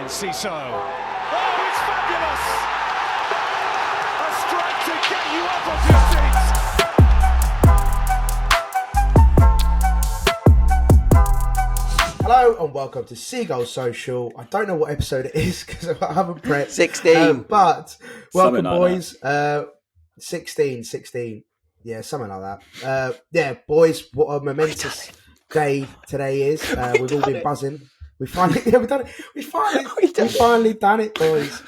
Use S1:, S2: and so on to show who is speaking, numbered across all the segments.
S1: Ciso. Oh, it's fabulous! A strike to get you up off your seats.
S2: Hello and welcome to Seagulls Social. I don't know what episode it is because I haven't prepped.
S3: 16.
S2: But welcome,
S4: Something like
S2: boys. 16. Yeah, something like that. Yeah, boys, what a momentous day today is. We've all been buzzing. We've finally done it. We've finally done it, boys.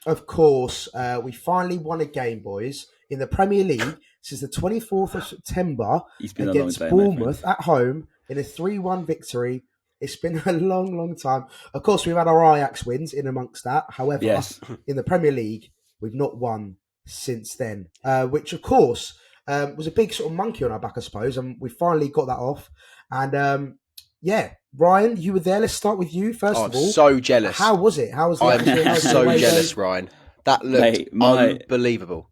S2: Of course. We finally won a game, boys, in the Premier League since the 24th of September against Bournemouth at home in a 3-1 victory. It's been a long, long time. Of course, we've had our Ajax wins in amongst that. However, in the Premier League, we've not won since then, which, of course, was a big sort of monkey on our back, I suppose. And we finally got that off. And, Ryan, you were there. Let's start with you, first of all.
S3: I'm so jealous.
S2: How was it? How was it?
S3: I'm so jealous, Ryan. That looked unbelievable.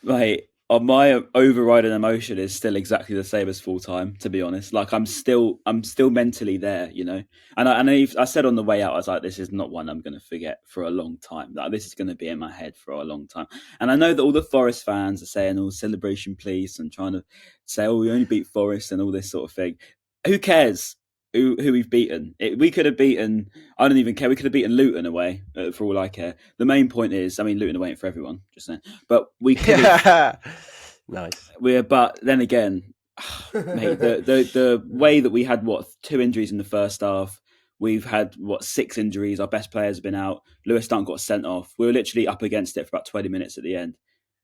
S4: Mate, my overriding emotion is still exactly the same as full time, to be honest. Like I'm still mentally there, you know. And I said on the way out, I was like, this is not one I'm going to forget for a long time. Like this is going to be in my head for a long time. And I know that all the Forest fans are saying, "Oh, celebration, please," and trying to say, "Oh, we only beat Forest" and all this sort of thing. Who cares? Who we've beaten? We could have beaten. I don't even care. We could have beaten Luton away, for all I care. The main point is, I mean, Luton away ain't for everyone, just saying. But we could have.
S3: Nice.
S4: But then again, mate, the way that we had 2 injuries in the first half. We've had 6 injuries. Our best players have been out. Lewis Dunk got sent off. We were literally up against it for about 20 minutes at the end.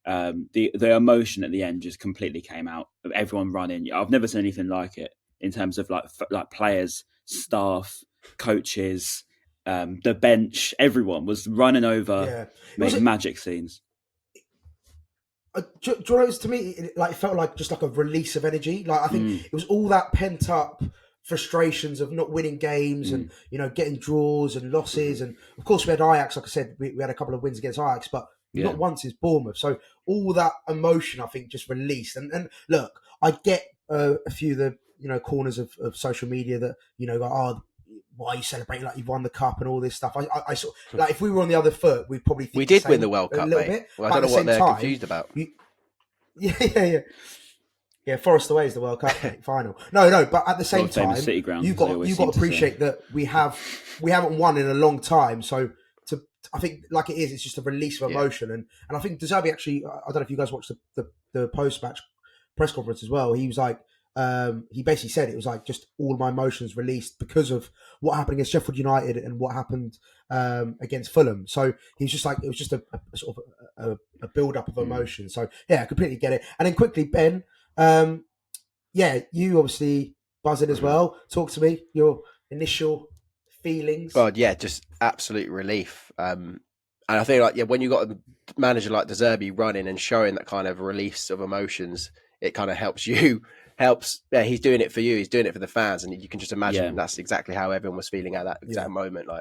S4: The emotion at the end just completely came out of everyone running. I've never seen anything like it. In terms of like players, staff, coaches, the bench, everyone was running over, making magic scenes.
S2: Do you know what it was to me? It felt like just like a release of energy. Like I think it was all that pent up frustrations of not winning games and getting draws and losses. And of course we had Ajax. Like I said, we had a couple of wins against Ajax, but not once is Bournemouth. So all that emotion, I think, just released. And look, I get a few of the corners of social media that, go, why are you celebrating like you've won the cup and all this stuff? I sort of, like, if we were on the other foot, we'd probably think
S3: we did win the World Cup, mate.
S2: Bit.
S3: Well, I don't know what they're confused about.
S2: Yeah, Forest away is the World Cup final. No, but at the same time, you've got to appreciate that we haven't won in a long time. So I think like it's just a release of emotion. And I think Zerbi actually, I don't know if you guys watched the post-match press conference as well. He was like, he basically said it was like just all my emotions released because of what happened against Sheffield United and what happened against Fulham. So he was just like, it was just a sort of a build-up of emotion. So yeah, I completely get it. And then quickly, Ben, you obviously buzzing as well. Talk to me, your initial feelings.
S3: God, yeah, just absolute relief. And I think when you got a manager like Zerbi running and showing that kind of release of emotions, it kind of helps you. He's doing it for you. He's doing it for the fans, and you can just imagine that's exactly how everyone was feeling at that exact moment. Like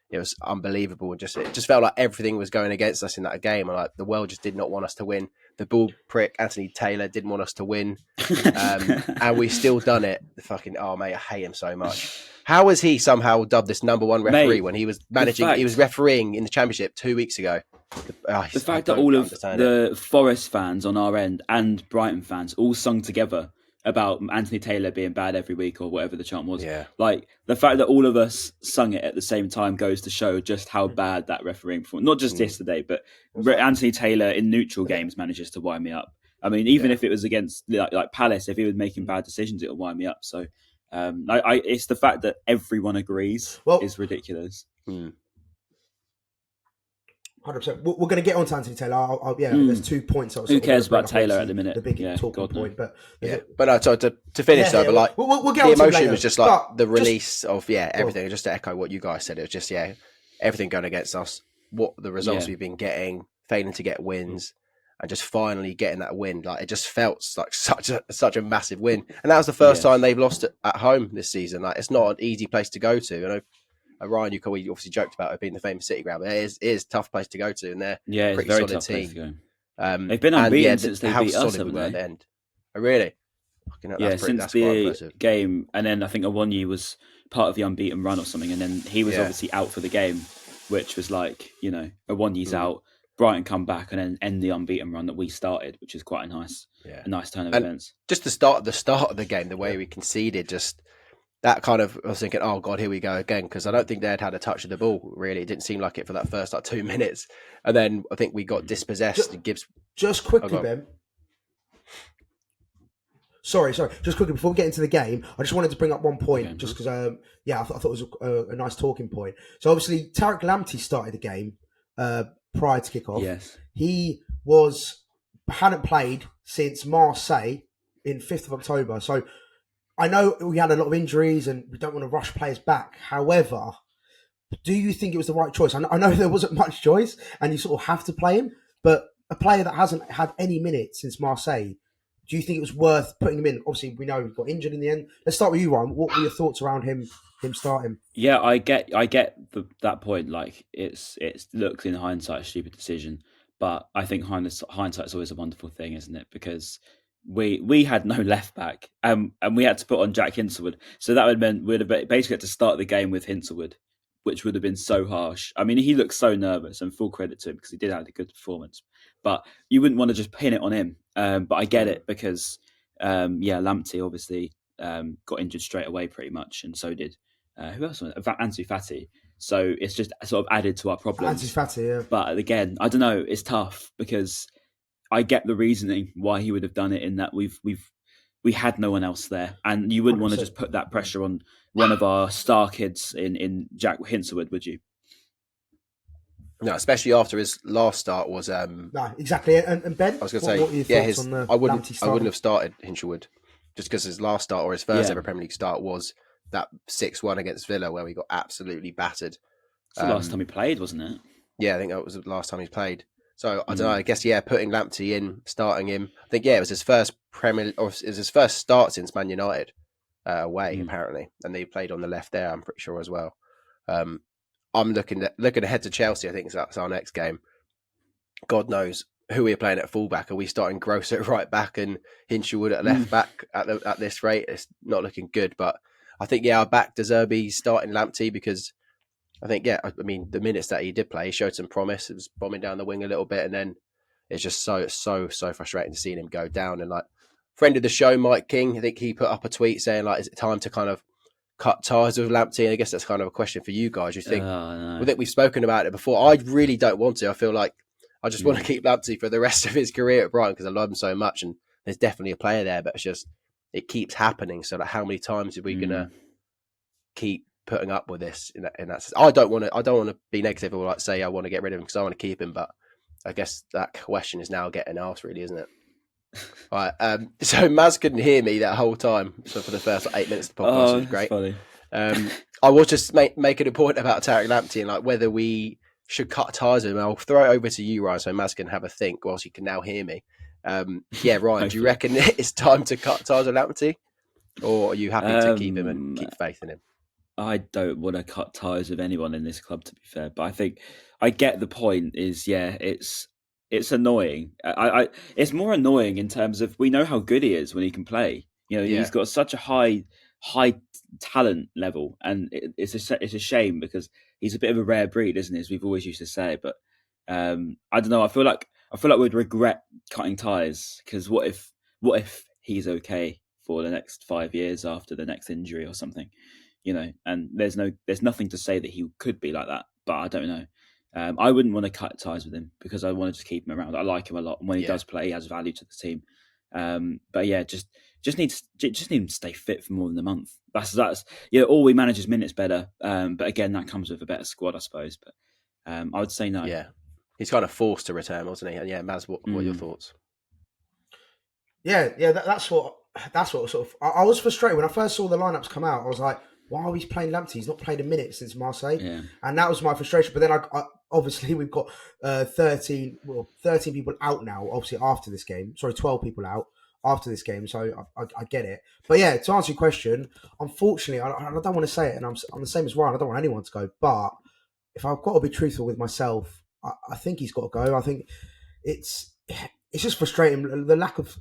S3: it was unbelievable, and it just felt like everything was going against us in that game. And like the world just did not want us to win. The bull prick Anthony Taylor didn't want us to win, and we still done it. Mate, I hate him so much. How was he somehow dubbed this number one referee when he was managing? He was refereeing in the Championship 2 weeks ago.
S4: The fact that all of the Forest fans on our end and Brighton fans all sung together about Anthony Taylor being bad every week or whatever the chant was. Yeah. Like the fact that all of us sung it at the same time goes to show just how bad that refereeing performance, not just yesterday, but Anthony Taylor in neutral games manages to wind me up. I mean, even if it was against like Palace, if he was making bad decisions, it'll wind me up. So it's the fact that everyone agrees is ridiculous.
S2: 100%. We're going to get on to Anthony Taylor. There's 2 points.
S4: Who cares about Taylor at the minute?
S2: The big talking point, but
S3: but no. So to finish though, but like
S2: we'll get
S3: the
S2: on to
S3: emotion
S2: later,
S3: was just like the release of everything. Just to echo what you guys said, it was just everything going against us. What the results we've been getting, failing to get wins, and just finally getting that win. Like it just felt like such a massive win, and that was the first time they've lost it at home this season. Like it's not an easy place to go to. You know. Ryan, you obviously joked about it being the famous City ground, but it is a tough place to go to, and they're
S4: a
S3: pretty
S4: very
S3: solid
S4: tough
S3: team.
S4: Place to go. They've been unbeaten since they beat us, haven't they?
S3: End. Oh, really?
S4: Since the game, and then I think Awonyi was part of the unbeaten run or something, and then he was
S3: Yeah.
S4: obviously out for the game, which was like, a one year's out. Brighton come back and then end the unbeaten run that we started, which is quite a nice turn of events.
S3: Just the start of the game, the way we conceded, just that kind of, I was thinking, oh God, here we go again, because I don't think they'd had a touch of the ball, really. It didn't seem like it for that first 2 minutes. And then I think we got dispossessed.
S2: Just quickly, Ben. Sorry. Just quickly, before we get into the game, I just wanted to bring up one point, just because, I thought it was a nice talking point. So obviously, Tariq Lamptey started the game prior to kickoff.
S4: Yes.
S2: He hadn't played since Marseille in 5th of October. So I know we had a lot of injuries and we don't want to rush players back. However, do you think it was the right choice? I know there wasn't much choice and you sort of have to play him, but a player that hasn't had any minutes since Marseille, do you think it was worth putting him in? Obviously, we know he got injured in the end. Let's start with you, Ryan. What were your thoughts around him starting?
S4: Yeah, I get that point. Like, it looks in hindsight a stupid decision, but I think hindsight's always a wonderful thing, isn't it? Because we had no left back, and we had to put on Jack Hinselwood. So that would mean we'd have basically had to start the game with Hinselwood, which would have been so harsh. I mean, he looked so nervous, and full credit to him because he did have a good performance. But you wouldn't want to just pin it on him. But I get it because, Lamptey obviously got injured straight away pretty much, and so did who else? Ansu Fati. So it's just sort of added to our problems.
S2: Ansu Fati, yeah.
S4: But again, I don't know. It's tough because I get the reasoning why he would have done it in that we had no one else there, and you wouldn't 100%. Want to just put that pressure on one of our star kids in Jack Hinselwood, would you?
S3: No, especially after his last start was.
S2: No, exactly. And Ben,
S3: I was going to say, I wouldn't have started Hinselwood just because his last start or his first ever Premier League start was that 6-1 against Villa where we got absolutely battered.
S4: It's the last time he played, wasn't it?
S3: Yeah, I think that was the last time he played. So I don't know. I guess putting Lamptey in, starting him. I think it was his first first start since Man United away apparently, and he played on the left there. I'm pretty sure as well. I'm looking ahead to Chelsea. I think that's our next game. God knows who we're playing at fullback. Are we starting Gross at right back and Hinselwood at left back at this rate? It's not looking good. But I think I back Zerbi starting Lamptey because I think the minutes that he did play, he showed some promise. It was bombing down the wing a little bit, and then it's just so frustrating to see him go down. And like friend of the show, Mike King, I think he put up a tweet saying like, "Is it time to kind of cut ties with Lamptey?" And I guess that's kind of a question for you guys. You think?
S4: No.
S3: I think we've spoken about it before. I really don't want to. I feel like I just want to keep Lamptey for the rest of his career at Brighton because I love him so much, and there's definitely a player there. But it's just it keeps happening. So like, how many times are we gonna keep putting up with this in that sense? I don't want to be negative or like say I want to get rid of him because I want to keep him. But I guess that question is now getting asked, really, isn't it? Right. So Maz couldn't hear me that whole time. So for the first 8 minutes of the podcast, it was great.
S4: Funny.
S3: I was just making a point about Tariq Lamptey and like whether we should cut ties with him. I'll throw it over to you, Ryan, so Maz can have a think whilst you can now hear me. Ryan, do you reckon it's time to cut ties with Lamptey, or are you happy to keep him and keep faith in him?
S4: I don't want to cut ties with anyone in this club, to be fair, but I think I get the point. It's annoying. It's more annoying in terms of we know how good he is when he can play. He's got such a high talent level, and it's a shame because he's a bit of a rare breed, isn't he? As we've always used to say. But I don't know. I feel like we'd regret cutting ties because what if he's okay for the next 5 years after the next injury or something? And there's nothing to say that he could be like that, but I don't know. I wouldn't want to cut ties with him because I want to just keep him around. I like him a lot, and when he does play, he has value to the team. But yeah, just need him to stay fit for more than a month. That's all we manage is minutes better. But again, that comes with a better squad, I suppose. But I would say no.
S3: Yeah, he's kind of forced to return, wasn't he? And yeah, Maz, what are your thoughts?
S2: Yeah, that's what sort of. I was frustrated when I first saw the lineups come out. I was like, why are we playing Lamptey? He's not played a minute since Marseille, and that was my frustration. But then I obviously we've got 13 people out now. Obviously after this game, 12 people out after this game. So I get it. But yeah, to answer your question, unfortunately, I don't want to say it, and I'm the same as Ryan. I don't want anyone to go. But if I've got to be truthful with myself, I think he's got to go. I think it's just frustrating the lack of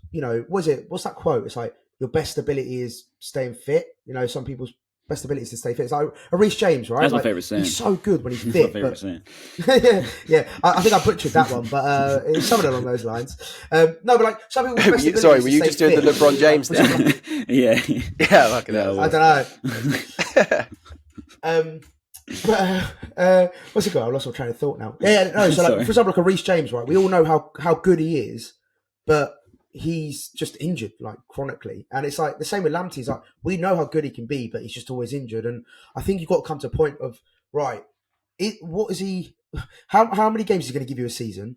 S2: what's that quote? It's like your best ability is staying fit. Some people best ability is to stay fit. It's like a Reece James, right?
S4: That's my
S2: like,
S4: favourite saying.
S2: He's so good when he's
S4: That's
S2: fit.
S4: my favourite saying.
S2: yeah. I think I butchered that one, but it's something along those lines. No, but like some people's best ability
S3: Sorry,
S2: is
S3: were
S2: to
S3: you
S2: stay
S3: just doing
S2: fit.
S3: the LeBron James thing?
S4: Yeah.
S3: Yeah, fucking hell.
S2: I don't know. What's it called? I lost my train of thought now. No. So, like, for example, like a Reece James, right? We all know how good he is, but he's just injured, like chronically. And it's like the same with Lamptey. It's like we know how good he can be, but he's just always injured. And I think you've got to come to a point of right. What is he? How many games is he going to give you a season?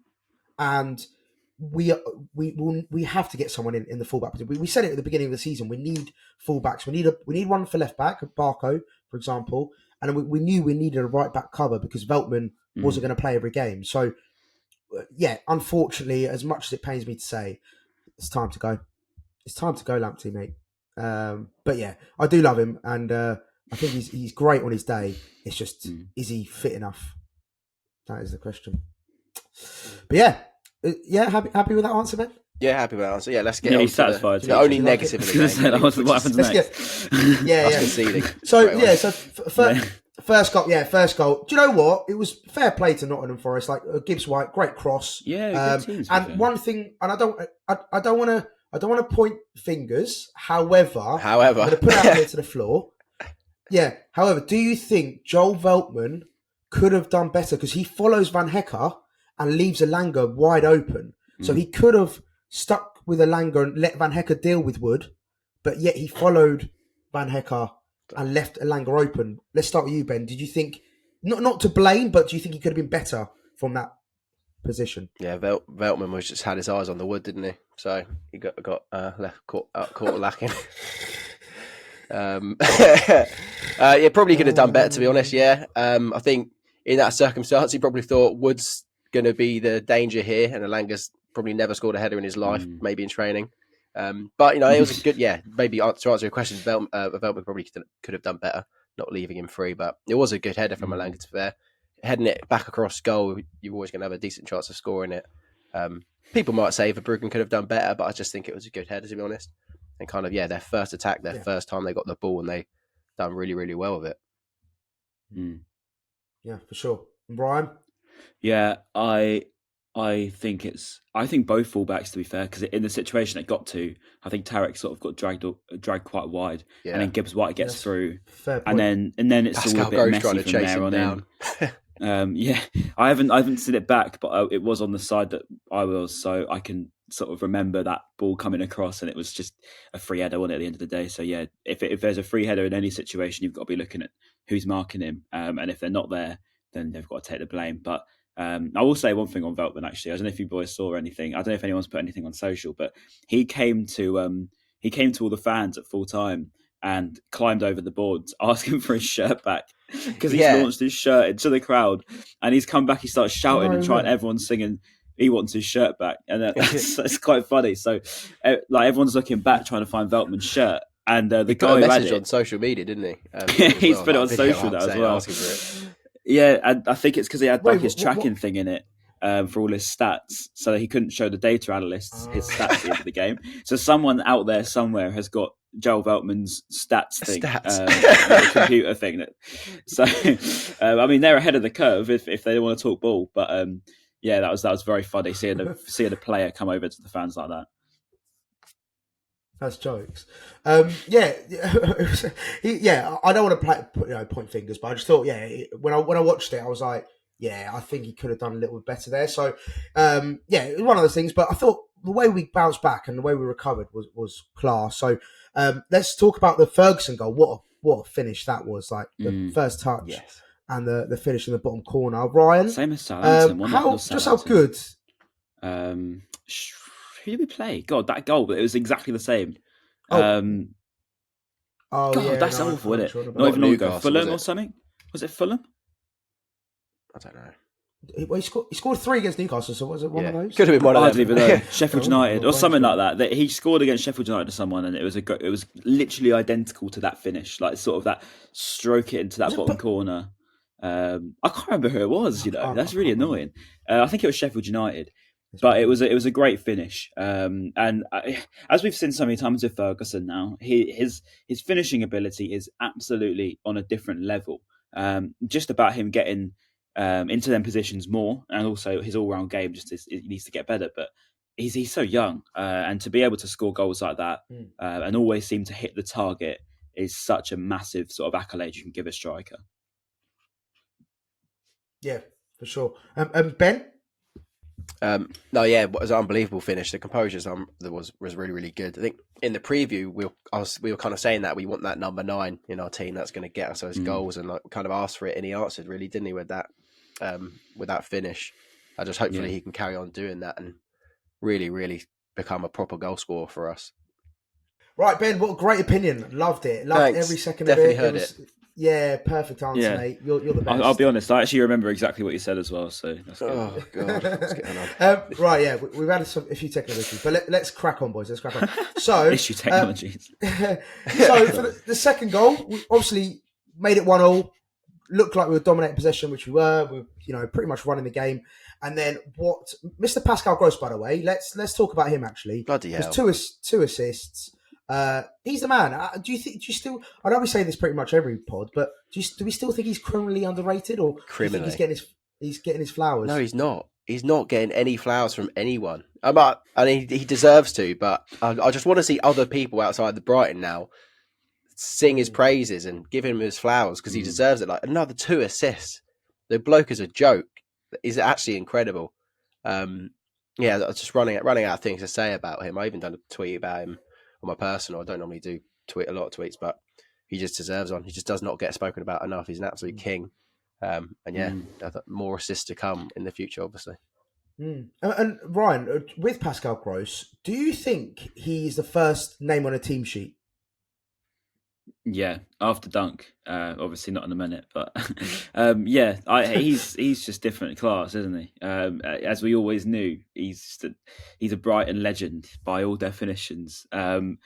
S2: And we have to get someone in the fullback position. We said it at the beginning of the season. We need fullbacks. We need one for left back, Barco, for example. And we knew we needed a right back cover because Veltman wasn't going to play every game. So, yeah, unfortunately, as much as it pains me to say, it's time to go. It's time to go, Lamptey, mate. But yeah, I do love him, and I think he's great on his day. It's just, is he fit enough? That is the question. But yeah, happy with that answer, Ben?
S3: Yeah, happy with that answer. Yeah, let's get on
S4: he's
S3: to
S4: satisfied.
S3: the only negative of the game.
S4: What happens next?
S2: Yeah.
S3: Conceding.
S2: So first goal. Do you know what? It was fair play to Nottingham Forest. Like Gibbs-White, great cross.
S4: Yeah, good teams,
S2: and one thing, and I don't want to point fingers. However, I'm going to put it out there to the floor. Yeah. However, do you think Joel Veltman could have done better because he follows Van Hecke and leaves Elanga wide open? So he could have stuck with Elanga and let Van Hecke deal with Wood, but yet he followed Van Hecke and left Elanga open. Let's start with you, Ben. Did you think, not to blame, but do you think he could have been better from that position?
S3: Yeah, Veltman was just had his eyes on the wood, didn't he? So he got left caught lacking. Yeah, probably could have done better, to be honest. Yeah, I think in that circumstance, he probably thought Wood's going to be the danger here, and Elanga's probably never scored a header in his life, maybe in training. But it was a good, maybe to answer your question, Veltman probably could have done better, not leaving him free. But it was a good header from Elanga, to be fair. Heading it back across goal, you're always going to have a decent chance of scoring it. People might say Verbruggen could have done better, but I just think it was a good header, to be honest. And kind of, their first attack, first time they got the ball, and they done really, really well with it.
S2: Yeah, for sure. And Brian?
S4: Yeah, I think both fullbacks, to be fair, because in the situation it got to, I think Tarek sort of got dragged quite wide, and then Gibbs-White gets through, and then it's
S3: Pascal
S4: all a bit
S3: Gross
S4: messy
S3: trying to
S4: from
S3: chase
S4: there
S3: him
S4: on
S3: down.
S4: in. I haven't seen it back, but it was on the side that I was, so I can sort of remember that ball coming across, and it was just a free header, wasn't it, at the end of the day? So yeah, if there's a free header in any situation, you've got to be looking at who's marking him, and if they're not there, then they've got to take the blame. But I will say one thing on Veltman, actually. I don't know if you boys saw anything. I don't know if anyone's put anything on social, but he came to all the fans at full time and climbed over the boards asking for his shirt back because he's launched his shirt into the crowd, and he's come back. He starts shouting and trying. Everyone's singing. He wants his shirt back, and that's quite funny. So, like everyone's looking back trying to find Veltman's shirt, and the guy
S3: put a
S4: who
S3: message
S4: had it
S3: on social media, didn't he?
S4: He's put it on social now as well.
S3: Asking for it.
S4: Yeah, and I think it's because he had his tracking thing in it for all his stats, so that he couldn't show the data analysts his stats at the end of the game. So someone out there somewhere has got Joel Veltman's stats thing, the computer thing. So, I mean, they're ahead of the curve if they want to talk ball. But that was very funny seeing a player come over to the fans like that.
S2: That's jokes. I don't want to point fingers, but I just thought, when I watched it, I was like, I think he could have done a little bit better there. So, it was one of those things. But I thought the way we bounced back and the way we recovered was class. So, let's talk about the Ferguson goal. What a finish that was! Like the first touch and the finish in the bottom corner. Ryan,
S4: same as Southampton.
S2: How good?
S4: Who did we play? God, that goal, but it was exactly the same.
S2: That's
S4: awful, isn't it?
S3: Sure
S4: Not even
S3: Newcastle,
S4: long ago. Fulham or something? Was it Fulham?
S3: I don't know.
S2: Well, he scored 3 against Newcastle, so was it one of those?
S3: Could have been one of them.
S4: I don't even know. Sheffield United or something like that. He scored against Sheffield United to someone, and it was literally identical to that finish, like sort of that stroke it into that bottom corner. I can't remember who it was. That's really annoying. I think it was Sheffield United. But it was a great finish, as we've seen so many times with Ferguson now, his finishing ability is absolutely on a different level. Just about him getting into them positions more, and also his all-round game it needs to get better. But he's so young, and to be able to score goals like that and always seem to hit the target is such a massive sort of accolade you can give a striker.
S2: Yeah, for sure. Ben?
S3: No, yeah, it was an unbelievable finish. The composure was really, really good. I think in the preview we were kind of saying that we want that number 9 in our team that's going to get us those goals, and like kind of asked for it, and he answered really, didn't he, with that finish. I just hopefully he can carry on doing that and really, really become a proper goal scorer for us.
S2: Right, Ben, what a great opinion. Loved it. Loved every second
S3: Definitely
S2: of it.
S3: Heard it.
S2: Yeah, perfect answer, mate. You're the best.
S4: I'll be honest, I actually remember exactly what you said as well. So that's good.
S3: Oh God, what's going on?
S2: Right, yeah, we've had a few technical issues, but let's crack on, boys. Let's crack on. So
S4: issue technologies.
S2: So for the second goal, we obviously made it 1-1. Looked like we were dominating possession, which we were. We were, pretty much running the game. And then what? Mr. Pascal Gross, by the way. Let's talk about him actually.
S3: Bloody hell!
S2: Two assists. He's the man. Do you still? I know we say this pretty much every pod, but do we still think he's criminally underrated, or
S3: criminally?
S2: Do you think he's getting his flowers?
S3: No, he's not. He's not getting any flowers from anyone. He deserves to, but I just want to see other people outside the Brighton now sing his praises and give him his flowers because he deserves it. Like another 2 assists. The bloke is a joke. He's actually incredible. I was just running out of things to say about him. I even done a tweet about him on my personal. I don't normally do tweet a lot of tweets, but he just deserves one. He just does not get spoken about enough. He's an absolute king. I thought more assists to come in the future, obviously.
S2: And Ryan, with Pascal Gross, do you think he's the first name on a team sheet?
S4: Yeah, after Dunk, obviously not in a minute, but he's just different class, isn't he? As we always knew, he's a Brighton legend by all definitions. And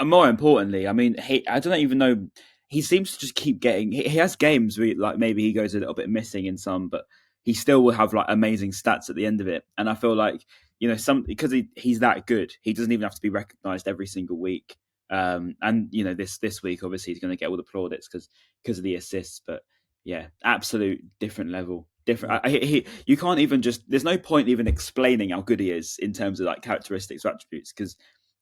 S4: more importantly, I mean, I don't even know. He seems to just keep getting. He has games where like maybe he goes a little bit missing in some, but he still will have like amazing stats at the end of it. And I feel like because he's that good, he doesn't even have to be recognised every single week. This week obviously he's going to get all the plaudits because of the assists, but yeah, absolute different level. You can't even there's no point even explaining how good he is in terms of like characteristics or attributes, because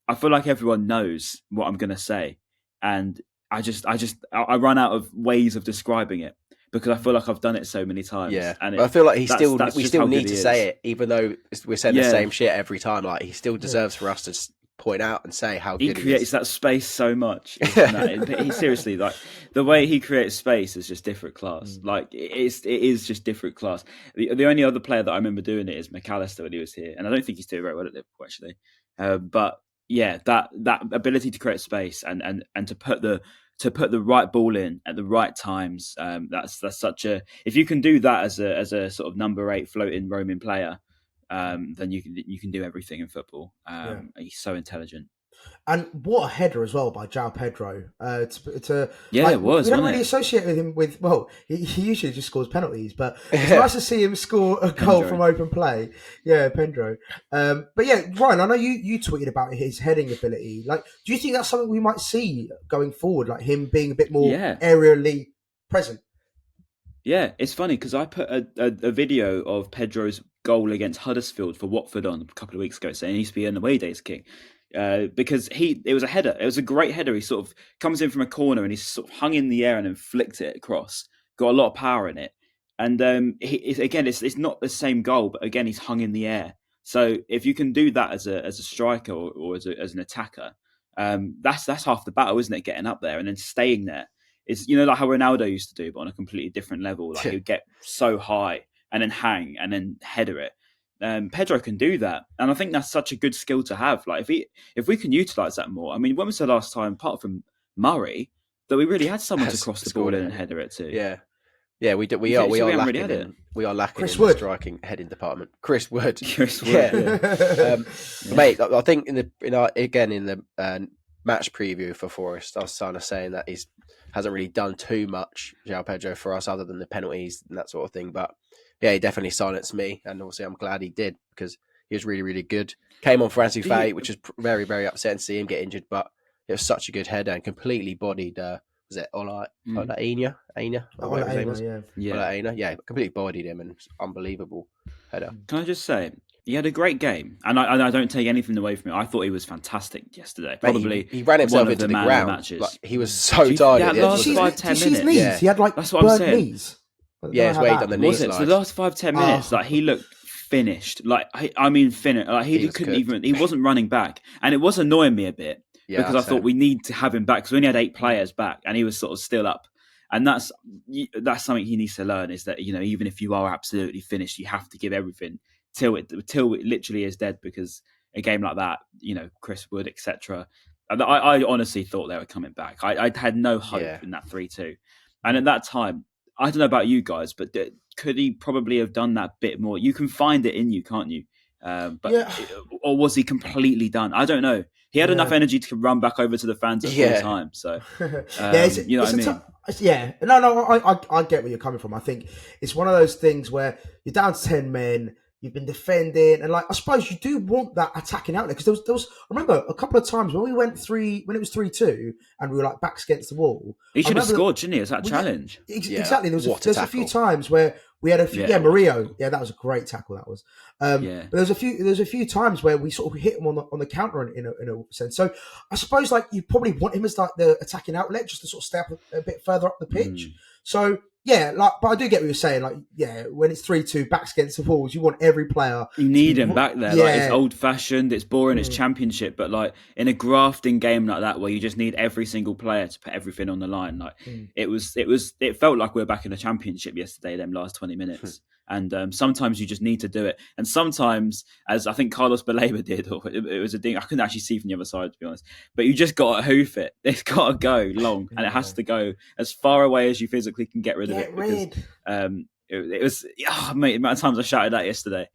S4: I feel like everyone knows what I'm going to say, and I run out of ways of describing it because I feel like I've done it so many times.
S3: Yeah,
S4: and
S3: I feel like we still need to say it, even though we're saying the same shit every time. Like he still deserves for us to point out and say how good he
S4: creates that space so much. He seriously, like the way he creates space is just different class. Like it is just different class. The only other player that I remember doing it is McAllister when he was here, and I don't think he's doing very well at Liverpool actually. But yeah, that ability to create space and to put the right ball in at the right times. That's such a. If you can do that as a sort of number 8 floating roaming player, then you can do everything in football. He's so intelligent.
S2: And what a header as well by Joao Pedro.
S4: It was.
S2: We don't really associate with him with. Well, he usually just scores penalties, but it's nice to see him score a goal from open play. Yeah, Pedro. But yeah, Ryan, I know you tweeted about his heading ability. Like, do you think that's something we might see going forward? Like him being a bit more aerially present.
S4: Yeah, it's funny because I put a video of Pedro's goal against Huddersfield for Watford on a couple of weeks ago, saying he used to be an away days king. Because it was a header. It was a great header. He sort of comes in from a corner and he's sort of hung in the air and then flicked it across. Got a lot of power in it. And it's not the same goal, but again, he's hung in the air. So if you can do that as a striker or as an attacker, that's half the battle, isn't it? Getting up there and then staying there. It's like how Ronaldo used to do, but on a completely different level. Like he'd get so high and then hang and then header it. Pedro can do that, and I think that's such a good skill to have. Like if we can utilize that more. I mean, when was the last time, apart from Murray, that we really had someone to cross the ball in and header it to?
S3: Yeah, we do. We are lacking in the striking heading department. Chris Wood, mate. I think in the match preview for Forest, I was kind of saying that he's hasn't really done too much, Joao Pedro, for us other than the penalties and that sort of thing. But yeah, he definitely silenced me, and obviously I'm glad he did because he was really, really good. Came on for Ansu Fati, which was very, very upsetting to see him get injured, but it was such a good header and completely bodied. Was it Ola Aina? Or whatever his name was. Ola Aina, yeah, completely bodied him, and unbelievable header.
S4: Can I just say, he had a great game, and I don't take anything away from it. I thought he was fantastic yesterday. Probably
S3: he ran himself into the ground. Like, he was so tired.
S4: That last 5-10 minutes.
S2: Yeah. He had like
S4: that's what I'm saying.
S2: Knees.
S3: Yeah, it's weighed on the knees.
S4: So the last 5-10 minutes, like he looked finished. Like finished. Like he couldn't even. He wasn't running back, and it was annoying me a bit because I thought we need to have him back because we only had 8 players back, and he was sort of still up. And that's something he needs to learn, is that, you know, even if you are absolutely finished, you have to give everything till it literally is dead, because a game like that, you know, Chris Wood, etc. I honestly thought they were coming back. I had no hope in that 3-2. And at that time, I don't know about you guys, but could he probably have done that bit more? You can find it in you, can't you? Or was he completely done? I don't know. He had enough energy to run back over to the fans at full time. So, you know what I mean?
S2: I get where you're coming from. I think it's one of those things where you're down to 10 men, you've been defending, and like, I suppose you do want that attacking outlet, because there was I remember a couple of times when it was 3-2 and we were like backs against the wall.
S4: He should have scored, shouldn't he? It's that challenge.
S2: Exactly. There's a few times where we had a few. Murillo. Yeah, that was a great tackle. That was. But there's a few times where we sort of hit him on the counter in a sense. So I suppose like you probably want him as like the attacking outlet, just to sort of step a bit further up the pitch. So yeah, like, but I do get what you're saying. Like, yeah, when it's 3-2 backs against the walls, you want every player.
S4: You need him back there. Yeah. Like, it's old fashioned, it's boring, it's championship. But like in a grafting game like that, where you just need every single player to put everything on the line, like it felt like we were back in the championship yesterday. Them last 20 minutes. And sometimes you just need to do it. And sometimes, as I think Carlos Baleba did, or it was a ding, I couldn't actually see from the other side, to be honest. But you just got to hoof it. It's got to go long, and it has to go as far away as you physically can get rid of it. Because it was, mate, the amount of times I shouted that yesterday.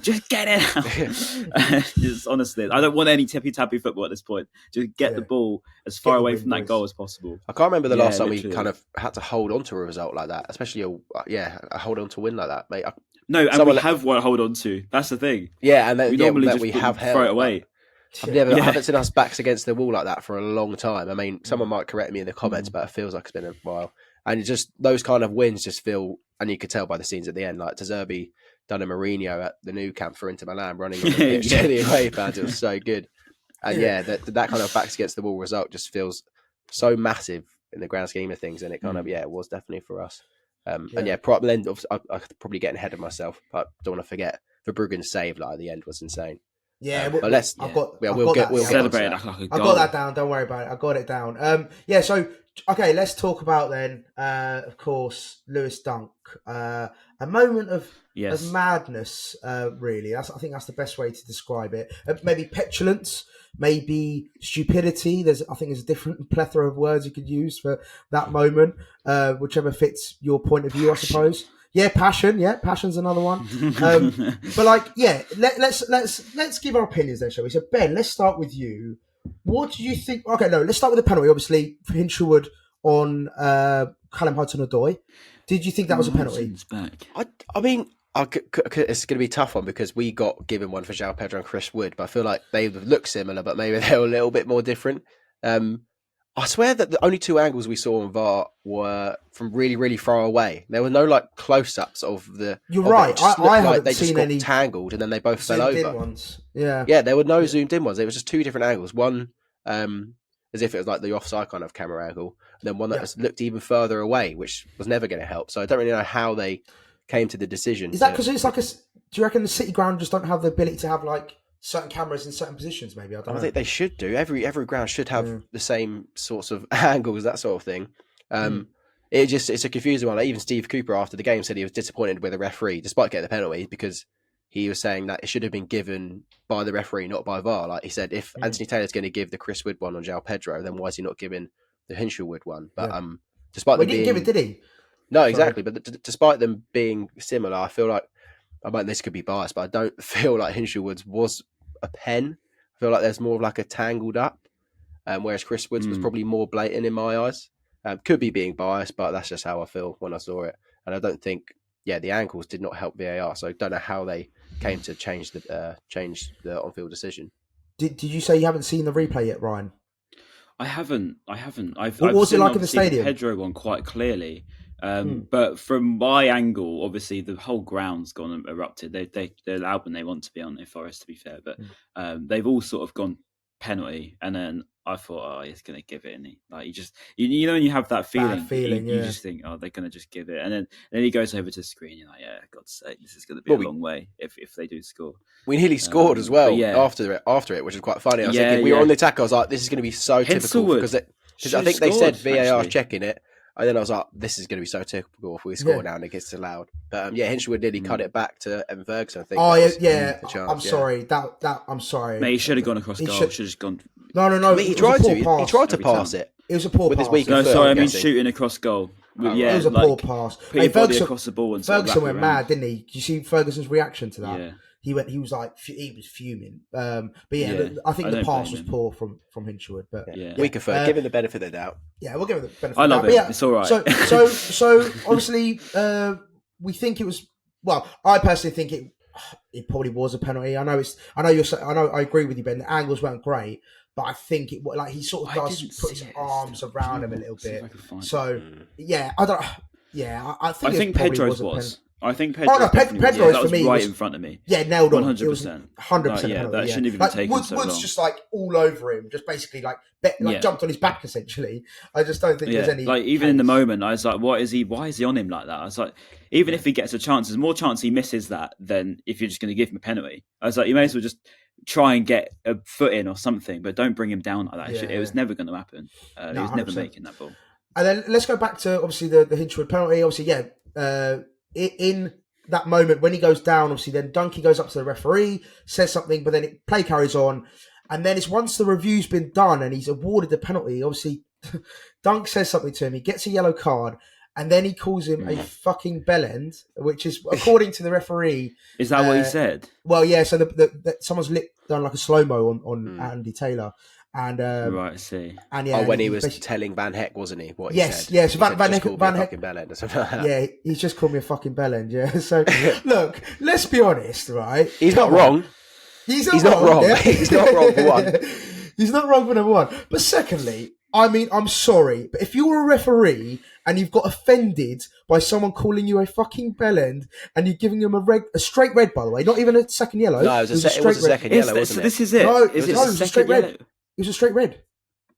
S4: Just get it out. Just honestly, I don't want any tippy-tappy football at this point. Just get the ball as far away from that goal as possible.
S3: I can't remember the last time we kind of had to hold on to a result like that, especially a hold on to win like that, mate.
S4: We have one hold on to. That's the thing.
S3: Yeah, and
S4: we normally just throw it away.
S3: I haven't seen us backs against the wall like that for a long time. I mean, someone might correct me in the comments, but it feels like it's been a while. And just those kind of wins just feel, and you could tell by the scenes at the end, like Zerbi done a Mourinho at the new camp for Inter Milan, running on the pitch to the away fans. It was so good. And that kind of backs against the wall result just feels so massive in the grand scheme of things. And it kind of, it was definitely for us. And probably I could probably get ahead of myself, but don't want to forget Verbruggen's save at the end was insane.
S2: Yeah,
S3: but we'll
S4: celebrate like a goal.
S2: I got that down. Don't worry about it. I got it down. So okay, let's talk about then. Of course, Lewis Dunk. A moment of madness. Really, I think that's the best way to describe it. Maybe petulance, maybe stupidity. I think there's a different plethora of words you could use for that moment, whichever fits your point of view, I suppose. Yeah, passion. Yeah, passion's another one. But like, let's give our opinions then, shall we? So Ben, let's start with you. What do you think? Okay, no, let's start with the penalty. Obviously, for Hinshelwood on Callum Hudson-Odoi. Did you think that was a penalty?
S3: I mean, it's going to be a tough one because we got given one for Joao Pedro and Chris Wood, but I feel like they look similar, but maybe they're a little bit more different. I swear that the only 2 angles we saw on VAR were from really, really far away. There were no like close-ups of the.
S2: You're right. I haven't
S3: they
S2: seen
S3: just got
S2: any
S3: tangled and then they both fell over.
S2: Ones. Yeah,
S3: there were no zoomed in ones. It was just 2 different angles. One, as if it was like the offside kind of camera angle, and then one that looked even further away, which was never going to help. So I don't really know how they came to the decision.
S2: Is that because it's like do you reckon the City ground just don't have the ability to have like certain cameras in certain positions? Maybe I don't know.
S3: Think they should do. Every ground should have the same sorts of angles, that sort of thing. It's a confusing one. Like even Steve Cooper after the game said he was disappointed with the referee, despite getting the penalty, because he was saying that it should have been given by the referee, not by VAR. Like he said, if Anthony Taylor's going to give the Chris Wood one on Joao Pedro, then why is he not giving the Hinshelwood one? But despite them
S2: he didn't give it, did he?
S3: No, exactly. But despite them being similar, I feel like this could be biased, but I don't feel like Hinshelwood's was a pen. I feel like there's more of like a tangled up, whereas Chris Wood's was probably more blatant in my eyes. Could be being biased, but that's just how I feel when I saw it. And I don't think the ankles did not help VAR. So I don't know how they came to change the on-field decision.
S2: Did you say you haven't seen the replay yet, Ryan?
S4: I haven't. I've
S2: was it
S4: seen,
S2: like in the
S4: obviously,
S2: stadium?
S4: Pedro one quite clearly. But from my angle, obviously the whole ground's gone erupted. They're allowed when they want to be on their Forest, to be fair, but they've all sort of gone penalty, and then I thought, he's going to give it, and like you know, when you have that feeling, you just think, they're going to just give it, and then he goes over to the screen. You're like, God's sake, this is going to be a long way if they do score.
S3: We nearly scored as well after it, which is quite funny. I was thinking we were on the attack. I was like, this is going to be so typical because I think they said VAR checking it. And then I was like, this is going to be so typical if we score now and it gets allowed. But Hinchwood nearly cut it back to Evan Ferguson, I think.
S2: I'm sorry. I'm sorry.
S4: Mate, he should have gone across goal. Should have just gone.
S2: No.
S3: He tried to pass it.
S2: It was a poor pass.
S4: I mean shooting across goal.
S2: It was a poor pass.
S4: Put your body across the ball and
S2: Ferguson went mad, didn't he? Did you see Ferguson's reaction to that?
S4: Yeah.
S2: He was like, he was fuming. I think the pass was poor from Hinchwood. But
S3: we prefer give him the benefit of the doubt.
S2: Yeah, we'll give him the benefit.
S4: I love it. It's all right.
S2: So obviously, we think it was. Well, I personally think it probably was a penalty. I agree with you, Ben. The angles weren't great, but I think it like he sort of does put his arms around him a little bit. So I think
S4: Pedro's was. I think Pedro.
S2: Pedro
S4: that
S2: for me
S4: right in front of me.
S2: Yeah, nailed on.
S4: 100%.
S2: 100%.
S4: That shouldn't even take
S2: Woods
S4: so long.
S2: just like all over him, just basically jumped on his back essentially. I just don't think there's any.
S4: Like even in the moment, I was like, "Why is he on him like that?" I was like, even if he gets a chance, there's more chance he misses that than if you're just going to give him a penalty. I was like, you may as well just try and get a foot in or something, but don't bring him down like that. It was never going to happen. He was never making that ball.
S2: And then let's go back to obviously the Hinchwood penalty. Obviously, in that moment when he goes down, obviously then Dunkey goes up to the referee, says something, but then play carries on. And then it's once the review's been done and he's awarded the penalty, obviously Dunk says something to him, he gets a yellow card, and then he calls him a fucking bellend, which is, according to the referee...
S4: Is that what he said?
S2: Well, yeah, so someone's done like a slow-mo on Andy Taylor. And
S4: right, I see.
S2: And
S3: when he was telling Van Hecke, wasn't he? What he said?
S2: Yes. So Van
S3: Hecke, fucking bellend or something like that.
S2: Yeah, he's just called me a fucking bellend. Yeah. So look, let's be honest, right?
S3: He's not wrong.
S2: He's not wrong.
S3: Yeah? He's not wrong for one.
S2: He's not wrong for number one. But secondly, I mean, I'm sorry, but if you're a referee and you've got offended by someone calling you a fucking bellend and you're giving him a straight red, by the way, not even a second yellow.
S3: No, it was a second yellow, wasn't it?
S4: So this is it.
S2: No,
S4: is
S2: it was a straight red. It was a straight red.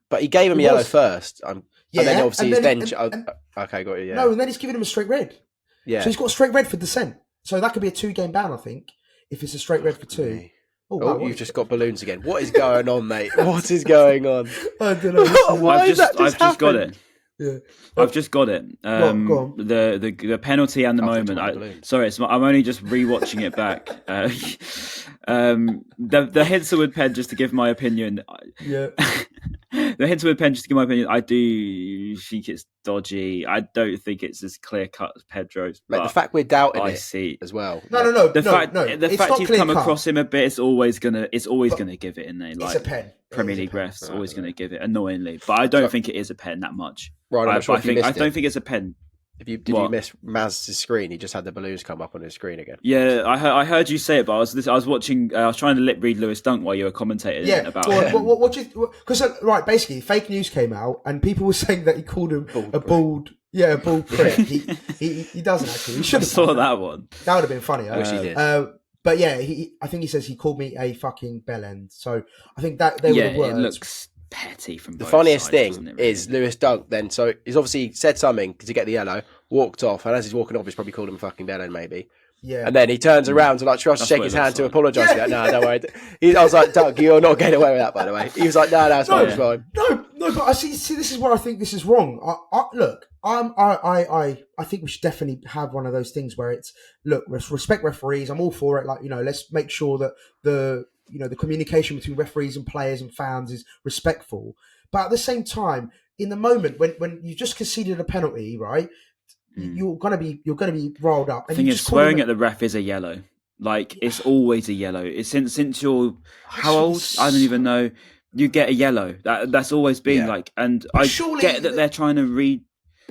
S3: But he gave him yellow first. And then obviously okay, got it, yeah.
S2: No, and then he's giving him a straight red.
S3: Yeah.
S2: So he's got a straight red for dissent. So that could be a 2-game ban, I think, if it's a straight red for 2.
S3: Oh, you've just got balloons again. What is going on, mate? What is going on?
S2: I don't know.
S3: I've just
S4: got it.
S2: Yeah.
S4: I've just got it.
S2: Go on.
S4: The penalty and the moment. I'm only just rewatching it back. The Hinchwood pen, just to give my opinion.
S2: Yeah.
S4: The Hinchwood pen, just to give my opinion. I do think it's dodgy. I don't think it's as clear cut as Pedro's.
S3: Mate, the fact we're doubting
S4: I see
S3: as well.
S2: No.
S4: The fact he's come across him a bit, it's always gonna give it in there.
S2: It's a pen.
S4: Premier League refs always going to give it annoyingly, but I don't think it is a pen that much.
S3: Right,
S4: I don't think it's a pen.
S3: Did you miss Maz's screen? He just had the balloons come up on his screen again.
S4: Yeah, I heard you say it, but I was watching. I was trying to read Lewis Dunk while you were commentating about it.
S2: Because basically, fake news came out and people were saying that he called him a bald prick. he doesn't actually. He should have
S4: saw that one.
S2: That would have been funny.
S3: I wish he did.
S2: But yeah, I think he says he called me a fucking bellend. So I think that they were the words.
S4: It looks petty from both
S3: the funniest
S4: sides,
S3: thing is Lewis Dunk then. So he's obviously said something to get the yellow, walked off, and as he's walking off, he's probably called him a fucking bellend maybe.
S2: Yeah.
S3: And then he turns around to try to shake his hand to apologise. Yeah. No, don't worry. I was like, Dunk, you're not getting away with that, by the way. He was like, no, it's fine.
S2: No, but I see. This is where I think this is wrong. I think we should definitely have one of those things where it's respect referees. I'm all for it. Let's make sure that the communication between referees and players and fans is respectful. But at the same time, in the moment when you just conceded a penalty, right? You're gonna be riled up.
S4: The thing is, swearing at the ref is a yellow. It's always a yellow. It's since you're how old? I don't even know. You get a yellow. That's always been and I get that they're trying to read.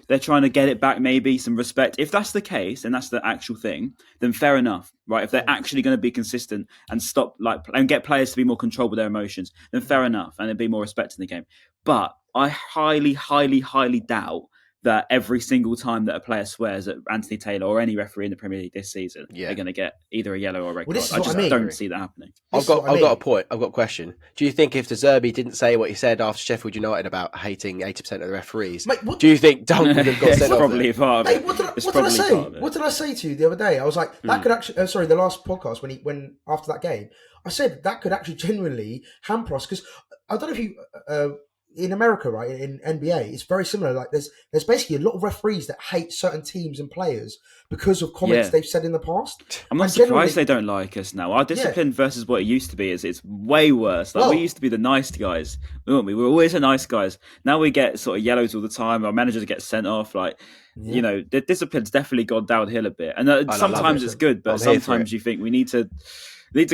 S4: they're trying to get it back, maybe some respect. If that's the case, and that's the actual thing, then fair enough, right? If they're actually going to be consistent and stop and get players to be more controlled with their emotions, then fair enough, and there'd be more respect in the game. But I highly, highly, highly doubt that every single time that a player swears at Anthony Taylor or any referee in the Premier League this season, they're going to get either a yellow or a red card. I just don't see that happening.
S3: I've got a point. I've got a question. Do you think if Zerbi didn't say what he said after Sheffield United about hating 80% of the referees,
S2: Mate,
S3: do you think Dunk would have got sent off?
S4: Probably part of it.
S2: What did I say? What did I say to you the other day? I was like, that could actually. The last podcast when after that game, I said that could actually genuinely hamper us because I don't know if you. In America, right, in NBA, it's very similar. Like there's basically a lot of referees that hate certain teams and players because of comments they've said in the past.
S4: I'm not surprised they don't like us now. Our discipline versus what it used to be is way worse. Like we used to be the nice guys, weren't we? We were always the nice guys. Now we get sort of yellows all the time. Our managers get sent off. Like you know, the discipline's definitely gone downhill a bit. And sometimes it's good, but sometimes you think we need to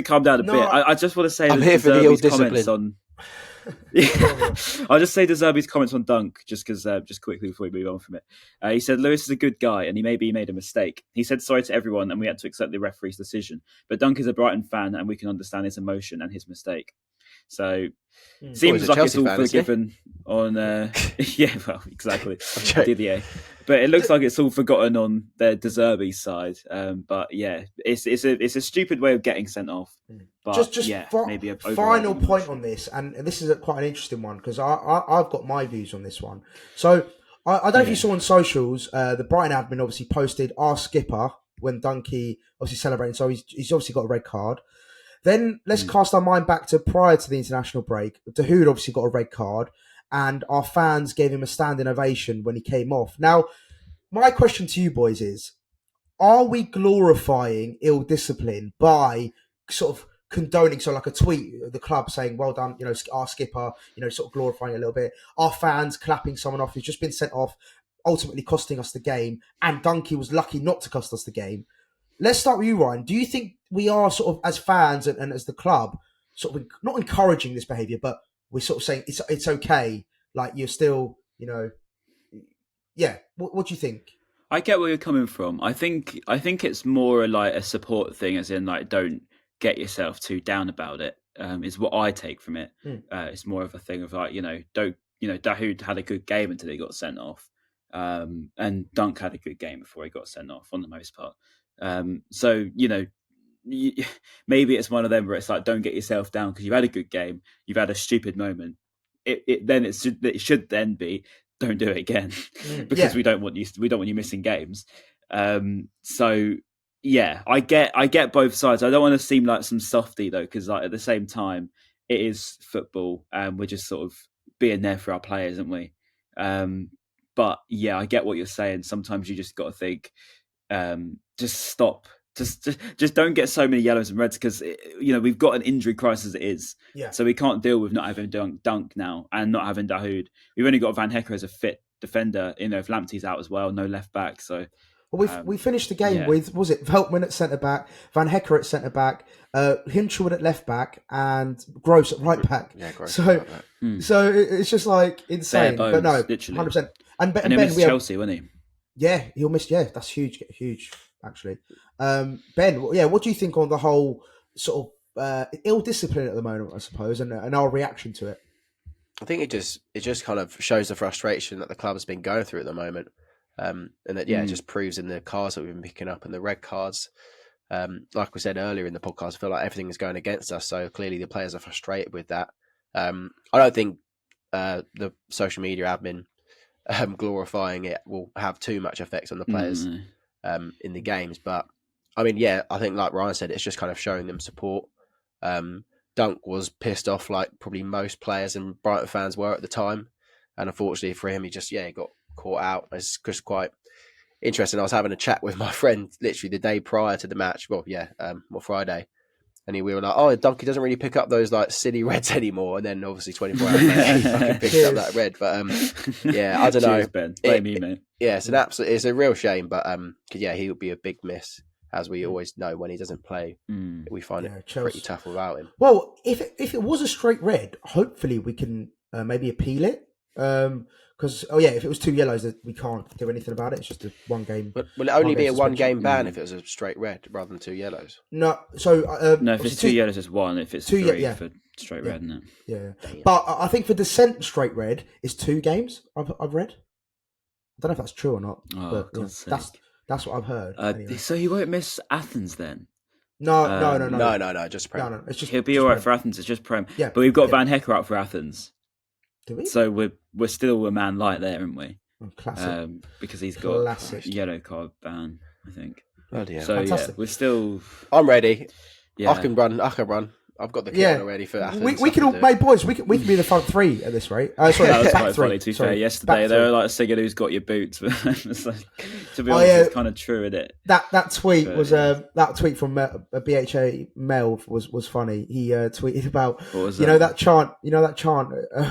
S4: calm down a bit. I just want to say
S3: I'm here for the ill discipline.
S4: On. I'll just say to Zerbi's comments on Dunk, just quickly before we move on from it. He said Lewis is a good guy and he made a mistake. He said sorry to everyone and we had to accept the referee's decision. But Dunk is a Brighton fan and we can understand his emotion and his mistake. So seems like it's all forgiven on yeah, well, exactly. Didier. But it looks like it's all forgotten on the De Zerbi side. But yeah, it's a stupid way of getting sent off. But maybe a
S2: final point on this, and this is quite an interesting one because I've got my views on this one. So I don't know if you saw on socials, the Brighton admin obviously posted our skipper when Dunkey obviously celebrating. So he's obviously got a red card. Then let's cast our mind back to prior to the international break. Dahoud obviously got a red card, and our fans gave him a standing ovation when he came off. Now, my question to you boys is, are we glorifying ill discipline by sort of condoning, so like a tweet of the club saying, well done, you know, our skipper, you know, sort of glorifying it a little bit, our fans clapping someone off who's just been sent off, ultimately costing us the game, and Dunkey was lucky not to cost us the game. Let's start with you, Ryan. Do you think we are sort of, as fans and as the club, sort of not encouraging this behaviour, but we're sort of saying it's okay, like you're still, you know, yeah. What do you think?
S4: I get where you're coming from. I think it's more like a support thing, as in like don't get yourself too down about it. Is what I take from it. It's more of a thing of like, Dahoud had a good game until he got sent off, and Dunk had a good game before he got sent off on the most part. So maybe it's one of them where it's like, don't get yourself down because you've had a good game, you've had a stupid moment. It should then be, don't do it again because we don't want you missing games. So yeah, I get both sides. I don't want to seem like some softy though, because like at the same time, it is football and we're just sort of being there for our players, aren't we? But yeah, I get what you're saying. Sometimes you just got to think, just stop. Just don't get so many yellows and reds because we've got an injury crisis as it is. Yeah. So we can't deal with not having Dunk now and not having Dahoud. We've only got Van Hecke as a fit defender. If Lamptey's out as well, no left back. So
S2: we finished the game with, was it Veltman at centre back, Van Hecke at centre back, Hinchwood at left back, and Gross at right back. Yeah, Gross. So it's just like insane.
S4: Bones,
S2: but no,
S4: literally.
S2: 100%. And
S4: Ben, missed Chelsea, wasn't he?
S2: Yeah, he'll miss. Yeah, that's huge actually. Ben, what do you think on the whole sort of ill discipline at the moment, I suppose, and our reaction to it?
S3: I think it just kind of shows the frustration that the club has been going through at the moment, and that it just proves in the cards that we've been picking up and the red cards. Like we said earlier in the podcast, I feel like everything is going against us. So clearly the players are frustrated with that. I don't think the social media admin glorifying it will have too much effect on the players in the games. But I mean, I think like Ryan said, it's just kind of showing them support. Dunk was pissed off like probably most players and Brighton fans were at the time. And unfortunately for him, he got caught out. It's just quite interesting. I was having a chat with my friend literally the day prior to the match. Friday. And we were like, oh, Dunkey doesn't really pick up those like silly reds anymore. And then obviously 24 hours later, he fucking picked up that red. But I don't know.
S4: Cheers, Ben. Blame me, mate.
S3: Yeah, it's a real shame. But he would be a big miss, as we always know when he doesn't play. We find it pretty tough without him.
S2: Well, if it was a straight red, hopefully we can maybe appeal it. Because Because if it was 2 yellows, we can't do anything about it. It's just a 1 game.
S3: But will it only be a 1 game ban
S2: suspension.
S3: if it was a straight red rather than 2 yellows?
S2: No, so
S4: No, if it's 2 yellows, it's 1. If it's 3 for straight red, no.
S2: Yeah. But I think for dissent straight red, it's 2 games. I've read. I don't know if that's true or not.
S4: Oh,
S2: but that's what I've heard. Anyway.
S4: So he won't miss Athens then?
S2: No.
S3: Just Prem.
S2: No, it's just
S4: He'll be all right for Athens. It's just Prem.
S2: Yeah,
S4: but we've got Van Hecke out for Athens.
S2: Do we?
S4: So we're still a man light there, aren't we?
S2: Oh, classic.
S4: Because he's got yellow card ban, I think.
S3: Oh dear.
S4: So
S2: Fantastic.
S4: we're still.
S3: I'm ready.
S4: Yeah.
S3: I can run. I've got the kit already for Athens.
S2: We can all, mate, boys. We can be the front 3 at this rate. Sorry,
S4: That was
S2: back
S4: quite
S2: 3.
S4: funny. To be fair, yesterday they were like singing "Who's got your boots?" It's like, to be honest, it's kind of true, isn't it?
S2: That tweet was that tweet from BHA Mel was funny. He tweeted about that chant.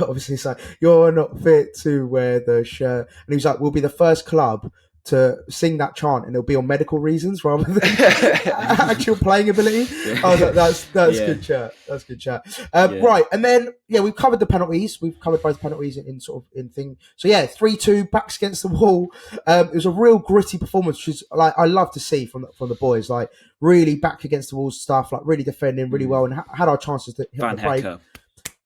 S2: Obviously, it's like you're not fit to wear the shirt, and he was like, "We'll be the first club to sing that chant, and it'll be on medical reasons rather than actual playing ability." Oh, that's good chat. That's good chat. Right, and then we've covered the penalties. We've covered both penalties in thing. So 3-2 backs against the wall. It was a real gritty performance, which is like I love to see from the boys. Like really back against the wall stuff, like really defending really well, and had our chances to hit
S4: Van
S2: the break.
S4: Hecke.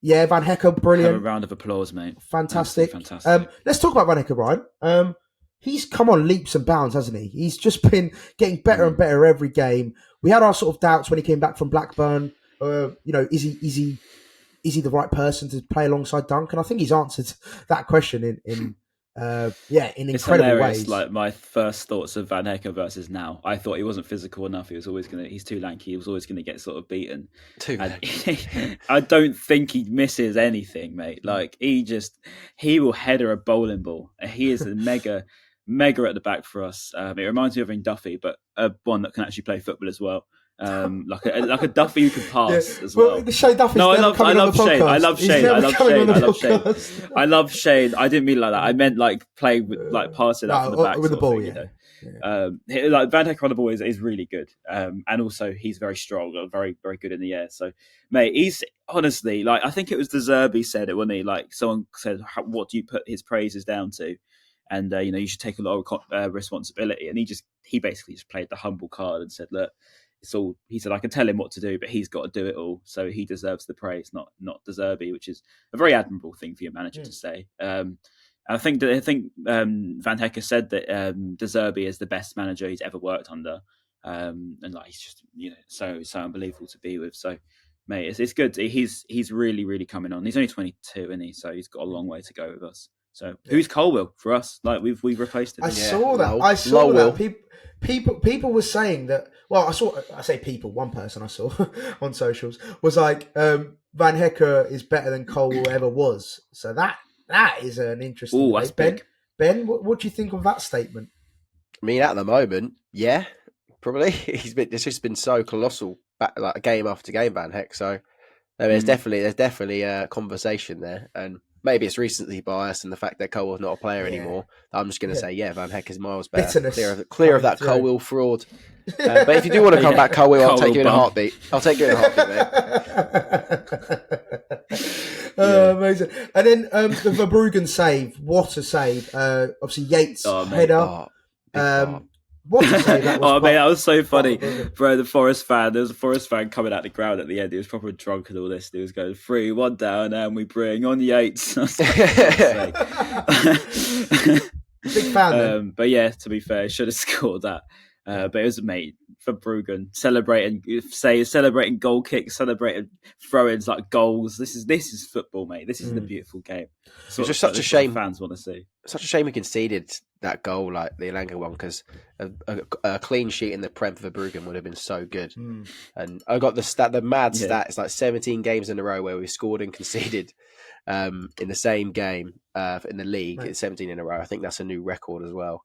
S2: Yeah, Van Hecke, brilliant.
S4: Have a round of applause, mate.
S2: Fantastic.
S4: Fantastic.
S2: Let's talk about Van Hecke, Ryan. He's come on leaps and bounds, hasn't he? He's just been getting better and better every game. We had our sort of doubts when he came back from Blackburn. Is he the right person to play alongside Duncan? I think he's answered that question in incredible ways.
S4: Like my first thoughts of Van Hecke versus now, I thought he wasn't physical enough. He's too lanky. He was always gonna get sort of beaten. I don't think he misses anything, mate. Like he will header a bowling ball. He is a mega at the back for us. It reminds me of Duffy, but one that can actually play football as well. Like a Duffy who can pass as well.
S2: Shane Duffy's
S4: I love Shane. I love Shane. I didn't mean like that. I meant like play with like passing out from the back
S2: with the ball.
S4: Like Van Hecke on the ball is really good, and also he's very strong, very very good in the air. So, mate, he's honestly like I think it was the Zerbi said it, wasn't he? Like someone said, "What do you put his praises down to?" And you should take a lot of responsibility. And he basically just played the humble card and said, "Look, it's all." He said, "I can tell him what to do, but he's got to do it all. So he deserves the praise, not De Zerbi," which is a very admirable thing for your manager to say. I think Van Hecke said that De Zerbi is the best manager he's ever worked under, and like he's just so unbelievable to be with. So, mate, it's good. He's really really coming on. He's only 22, isn't he? So he's got a long way to go with us. So who's Colwell for us? Like we've replaced him.
S2: I saw that. People were saying that. Well, I say people. One person I saw on socials was like Van Hecke is better than Colwell ever was. So that is an interesting.
S4: Oh, that's big.
S2: Ben, what do you think of that statement?
S3: I mean, at the moment, yeah, probably it's just been so colossal, like game after game, Van Hecke. So there's definitely a conversation there, and maybe it's recency bias and the fact that Colwell's not a player anymore. I'm just going to say, Van Hecke is miles better.
S2: Bitterness.
S3: Clear of that Colwell fraud. But if you do want to come back, Colwell, I'll take you in a heartbeat. I'll take you in a heartbeat, mate.
S2: Amazing. And then the Verbruggen save. What a save. Obviously, Yates header. What a save that was.
S4: Mate, that was so funny. Bro, the Forest fan, there was a Forest fan coming out the ground at the end. He was probably drunk and all this. He was going 3-1 down and we bring on Yates.
S2: Big fan.
S4: But yeah, to be fair, should have scored that. But it was, mate, Verbruggen celebrating goal kicks, celebrating throw-ins like goals. This is football, mate. This is the beautiful game.
S3: It's just such a shame
S4: fans want to see.
S3: Such a shame we conceded that goal, like the Elanga one, because a clean sheet in the Prem for Verbruggen would have been so good. And I got the mad stat. It's like 17 games in a row where we scored and conceded in the same game in the league. It's 17 in a row. I think that's a new record as well.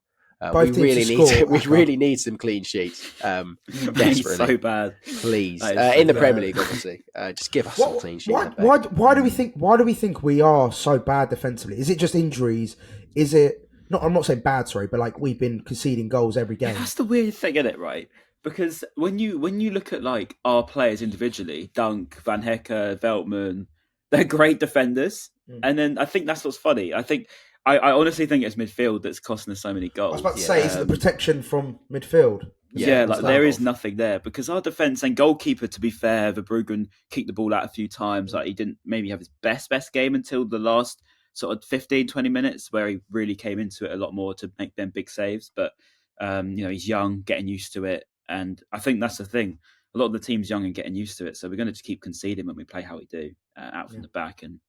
S3: We really need some clean sheets. Desperately,
S4: so bad,
S3: please. In the Premier League, obviously, just give us some clean sheets.
S2: Why do we think we are so bad defensively? Is it just injuries? Is it not? I'm not saying bad, sorry, but like we've been conceding goals every game.
S4: Yeah, that's the weird thing, isn't it? Right? Because when you look at like our players individually, Dunk, Van Hecke, Veltman, they're great defenders, and then I think that's what's funny. I think I honestly think it's midfield that's costing us so many
S2: I
S4: goals.
S2: was about to say, is it the protection from midfield?
S4: Yeah, like there is nothing there because our defence and goalkeeper, to be fair, Verbruggen kicked the ball out a few times. Like he didn't maybe have his best game until the last sort of 15, 20 minutes where he really came into it a lot more to make them big saves. But, he's young, getting used to it. And I think that's the thing. A lot of the team's young and getting used to it. So we're going to just keep conceding when we play how we do, out from the back and,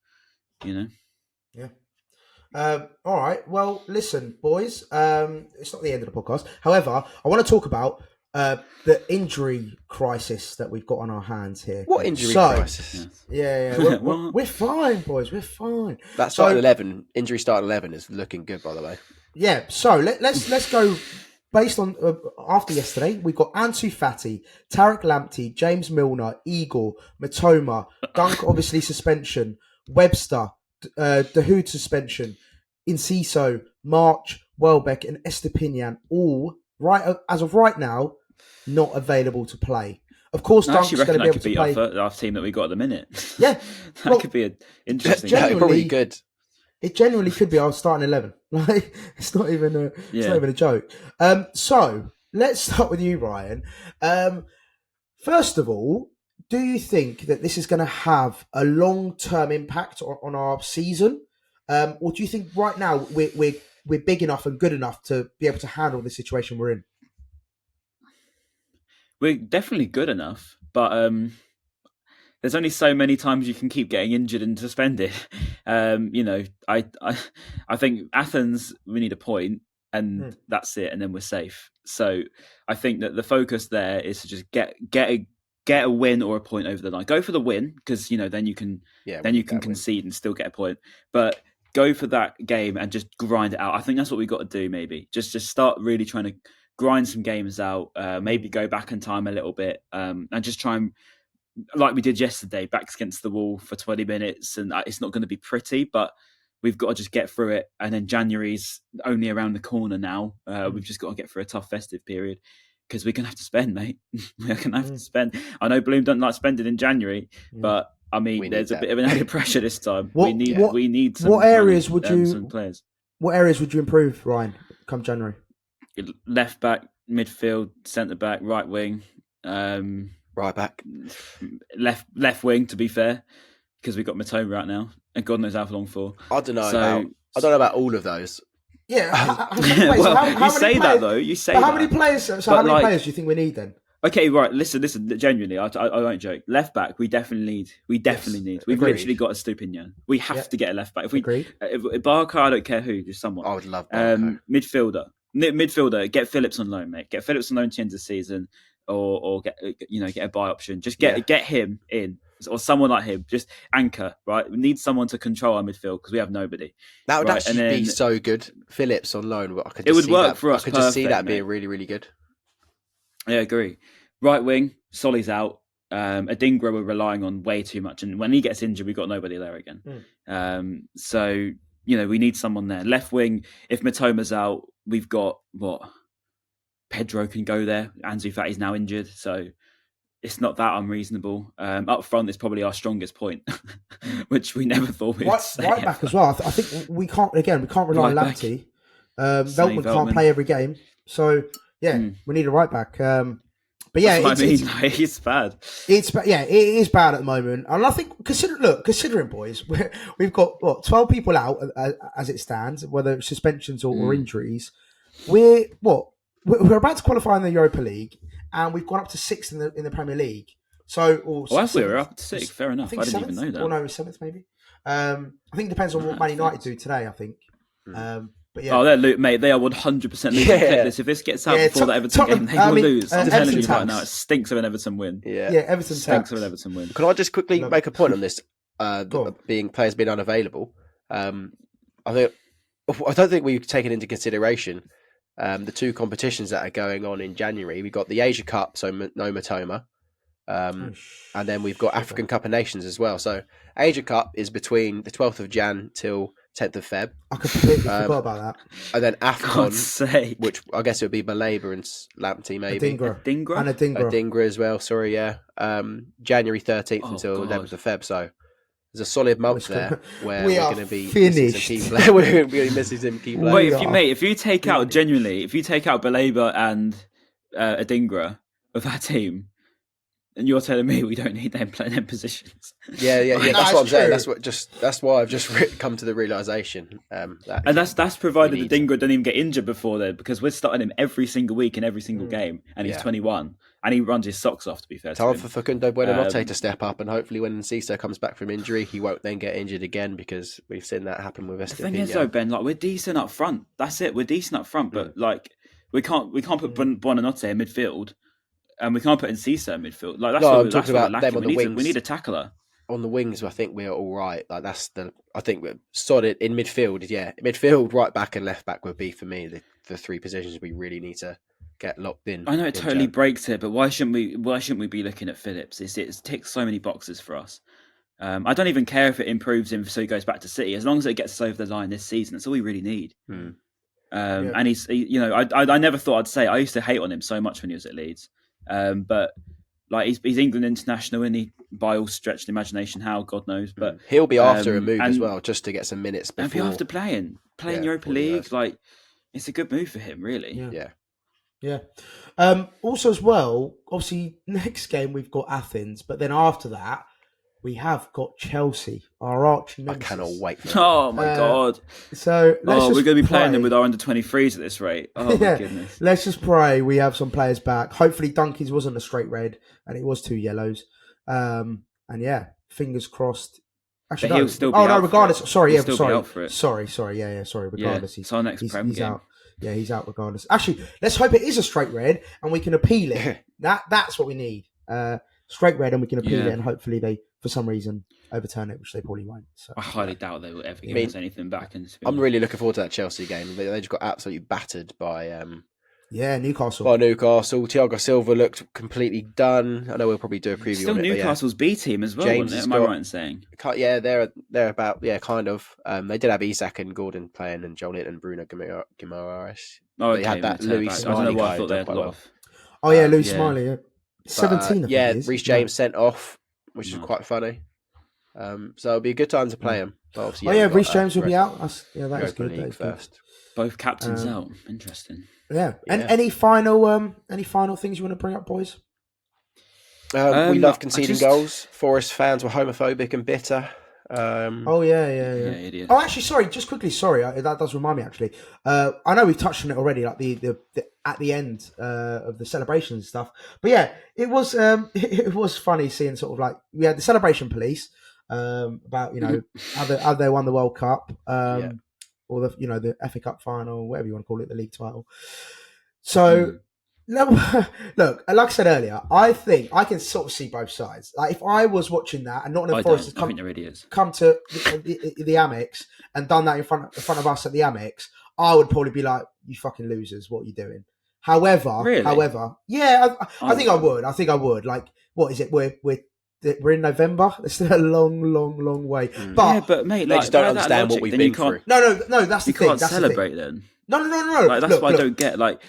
S2: Yeah. All right. Well, listen, boys. It's not the end of the podcast. However, I want to talk about the injury crisis that we've got on our hands here.
S3: What injury crisis?
S2: Yeah. We're fine, boys. We're fine.
S3: That starting 11, injury starting 11 is looking good, by the way.
S2: Yeah. So let's go. Based on after yesterday, we've got Ansu Fati, Tarek Lamptey, James Milner, Igor, Matoma, Dunk obviously suspension, Webster, Dahoud suspension, Enciso, March, Welbeck, and Estepinian all as of right now not available to play. Of course, Dunk's going to be able to play.
S4: Our team that we got at the minute.
S2: Yeah,
S4: that could be an interesting.
S3: Probably good.
S2: It genuinely could be our starting 11. Like it's not even a joke. So let's start with you, Ryan. First of all, do you think that this is going to have a long-term impact on our season, or do you think right now we're big enough and good enough to be able to handle the situation we're in?
S4: We're definitely good enough, but there's only so many times you can keep getting injured and suspended. I think Athens, we need a point, and that's it, and then we're safe. So I think that the focus there is to just get a win or a point over the line. Go for the win because then you can concede and still get a point. But go for that game and just grind it out. I think that's what we've got to do. Maybe just start really trying to grind some games out. Maybe go back in time a little bit and just try and, like we did yesterday, backs against the wall for 20 minutes. And it's not going to be pretty, but we've got to just get through it. And then January's only around the corner now. We've just got to get through a tough festive period because we're going to have to spend, mate. We're going to have to spend. I know Bloom doesn't like spending in January, but I mean, there's a bit of an added pressure this time. We need some,
S2: what areas would you
S4: some players.
S2: What areas would you improve, Ryan, come January?
S4: Left back, midfield, centre back, right wing.
S3: Right back,
S4: left wing. To be fair, because we've got Matoma right now, and God knows how long for.
S3: I don't know about all of those.
S2: Yeah,
S4: you say that though. You say
S2: how many players? So how many players do you think we need then?
S4: Okay, right. Listen. Genuinely, I won't joke. Left back, we definitely need. We've
S2: agreed.
S4: literally got a Stupinian. We have to get a left back. If Barker, I don't care who, just someone.
S3: I would love Barker.
S4: Midfielder, get Phillips on loan, mate. Get Phillips on loan to end the season, or get a buy option. Just get him in, or someone like him. Just anchor, right? We need someone to control our midfield because we have nobody.
S3: That would actually be so good. Phillips on loan.
S4: It would work for us.
S3: I could just see that being really, really good.
S4: Yeah, I agree. Right wing, Solly's out. Adingra we're relying on way too much, and when he gets injured, we've got nobody there again. So we need someone there. Left wing, if Matoma's out, we've got Pedro can go there. Ansu Fati's now injured, so it's not that unreasonable. Up front is probably our strongest point, which we never thought we'd say.
S2: Right back as well. I think we can't rely on Lamptey. Veltman can't play every game, so we need a right back. But yeah,
S4: it's bad.
S2: It is bad at the moment, and I think considering boys, we've got 12 people out as it stands, whether it's suspensions or injuries. We're about to qualify in the Europa League, and we've gone up to 6th in the Premier League. So,
S4: we're up to 6th. Fair enough. I didn't even know that.
S2: Or no, 7th maybe. I think it depends on what Man United do today. I think. But yeah.
S4: Mate, they are 100% losing this. If this gets out before that Everton game, they will lose. I'm telling you right now, it stinks of an Everton win.
S3: Yeah,
S2: Everton
S4: stinks of an Everton win.
S3: Can I just quickly make a point on this? Players being unavailable. I don't think we've taken into consideration the two competitions that are going on in January. We've got the Asia Cup, so no Matoma, and then we've got African Cup of Nations as well. So Asia Cup is between the 12th of Jan till 10th of Feb.
S2: I completely forgot about that.
S3: And then AFCON, which I guess it would be Baleba and Lamptey maybe.
S2: Adingra
S3: as well, sorry, yeah. January 13th until 11th of Feb. So there's a solid month
S2: Let's go.
S3: there where
S2: We
S3: we're
S2: are
S3: going to be
S2: finished.
S3: missing some key players. We're going to be missing some key players.
S4: Wait,
S2: We
S4: if you take out Baleba and Adingra of that team, and you're telling me we don't need them playing them positions.
S3: Yeah.
S2: No,
S3: That's what I'm saying.
S2: true.
S3: That's why I've just come to the realization.
S4: That's provided
S3: we need
S4: Adingra doesn't even get injured before then, because we're starting him every single week in every single game, and he's 21, and he runs his socks off. To be fair,
S3: time
S4: to him.
S3: for Facundo Buonanotte to step up, and hopefully when Cisse comes back from injury, he won't then get injured again, because we've seen that happen with
S4: The thing
S3: Estepinho.
S4: is, though, Ben, like we're decent up front. That's it. We're decent up front, but like we can't put Buonanotte in midfield. And we can't put in Cisse in midfield. Like that's
S3: I'm
S4: what
S3: talking
S4: we're
S3: about
S4: lacking.
S3: them on the wings.
S4: We need a tackler.
S3: On the wings, I think we're all right. Like I think we're solid in midfield. Yeah, midfield, right back and left back would be for me the three positions we really need to get locked in.
S4: I know it totally breaks it, but why shouldn't we be looking at Phillips? It ticks so many boxes for us. I don't even care if it improves him so he goes back to City, as long as it gets us over the line this season. That's all we really need. And I never thought I'd say it. I used to hate on him so much when he was at Leeds. But like he's England international, and he by all stretched imagination, how God knows. But
S3: he'll be after a move as well, just to get some minutes before.
S4: And be after playing Europa League. Like it's a good move for him, really.
S3: Yeah.
S2: Also, as well, obviously, next game we've got Athens, but then after that we have got Chelsea, our arch nemesis.
S3: I cannot wait for that.
S4: Oh my God!
S2: So
S4: we're going to be playing them with our under-23s at this rate. Oh my goodness!
S2: Let's just pray we have some players back. Hopefully, Duncan's wasn't a straight red, and it was 2 yellows. And yeah, fingers crossed. Actually,
S4: but
S2: no.
S4: He'll still be out
S2: regardless.
S4: For it.
S2: Sorry,
S4: He'll still be out for it.
S2: Sorry. Regardless,
S4: it's our next Prem
S2: he's
S4: game.
S2: out. Yeah, he's out regardless. Actually, let's hope it is a straight red, and we can appeal it. That's what we need. Straight red, and we can appeal it, and hopefully they, for some reason, overturn it, which they probably won't. So
S4: I highly doubt they will ever give us anything back.
S3: I'm really looking forward to that Chelsea game. They just got absolutely battered by
S2: Newcastle.
S3: Thiago Silva looked completely done. I know we'll probably do a preview
S4: Still
S3: on it.
S4: Newcastle's B team as well, wasn't it? Am I right in saying?
S3: Yeah, they're about kind of. They did have Isak and Gordon playing, and Jolit and Bruno Guimaraes. They had that Louis Smiley.
S4: I don't know why I thought they had a lot of.
S2: Oh yeah, Louis Smiley. Yeah. 17.
S3: Reece James sent off, which is quite funny. So it'll be a good time to play him.
S2: Reece James will be out. That is good. That is
S3: first.
S4: Both captains out. Interesting.
S2: Yeah. And any final things you want to bring up, boys?
S3: We love conceding goals. Forest fans were homophobic and bitter.
S4: Idiot.
S2: Oh, actually, sorry. Just quickly, sorry. That does remind me. Actually, I know we've touched on it already, like the at the end of the celebrations and stuff. But yeah, it was it was funny seeing sort of like we had the celebration police about how they won the World Cup or the FA Cup final, whatever you want to call it, the league title. So. No, look, like I said earlier, I think I can sort of see both sides. Like if I was watching that and Nottingham Forest has come to the Amex and done that in front of us at the Amex, I would probably be like, "You fucking losers, what are you doing?" However, yeah, I think I would. Like, what is it? We're in November. It's still a long way. But
S4: yeah, but mate,
S3: they just don't understand what we've been through.
S2: No, that's the thing.
S4: You can't celebrate then.
S2: No.
S4: Like, that's why I don't get like.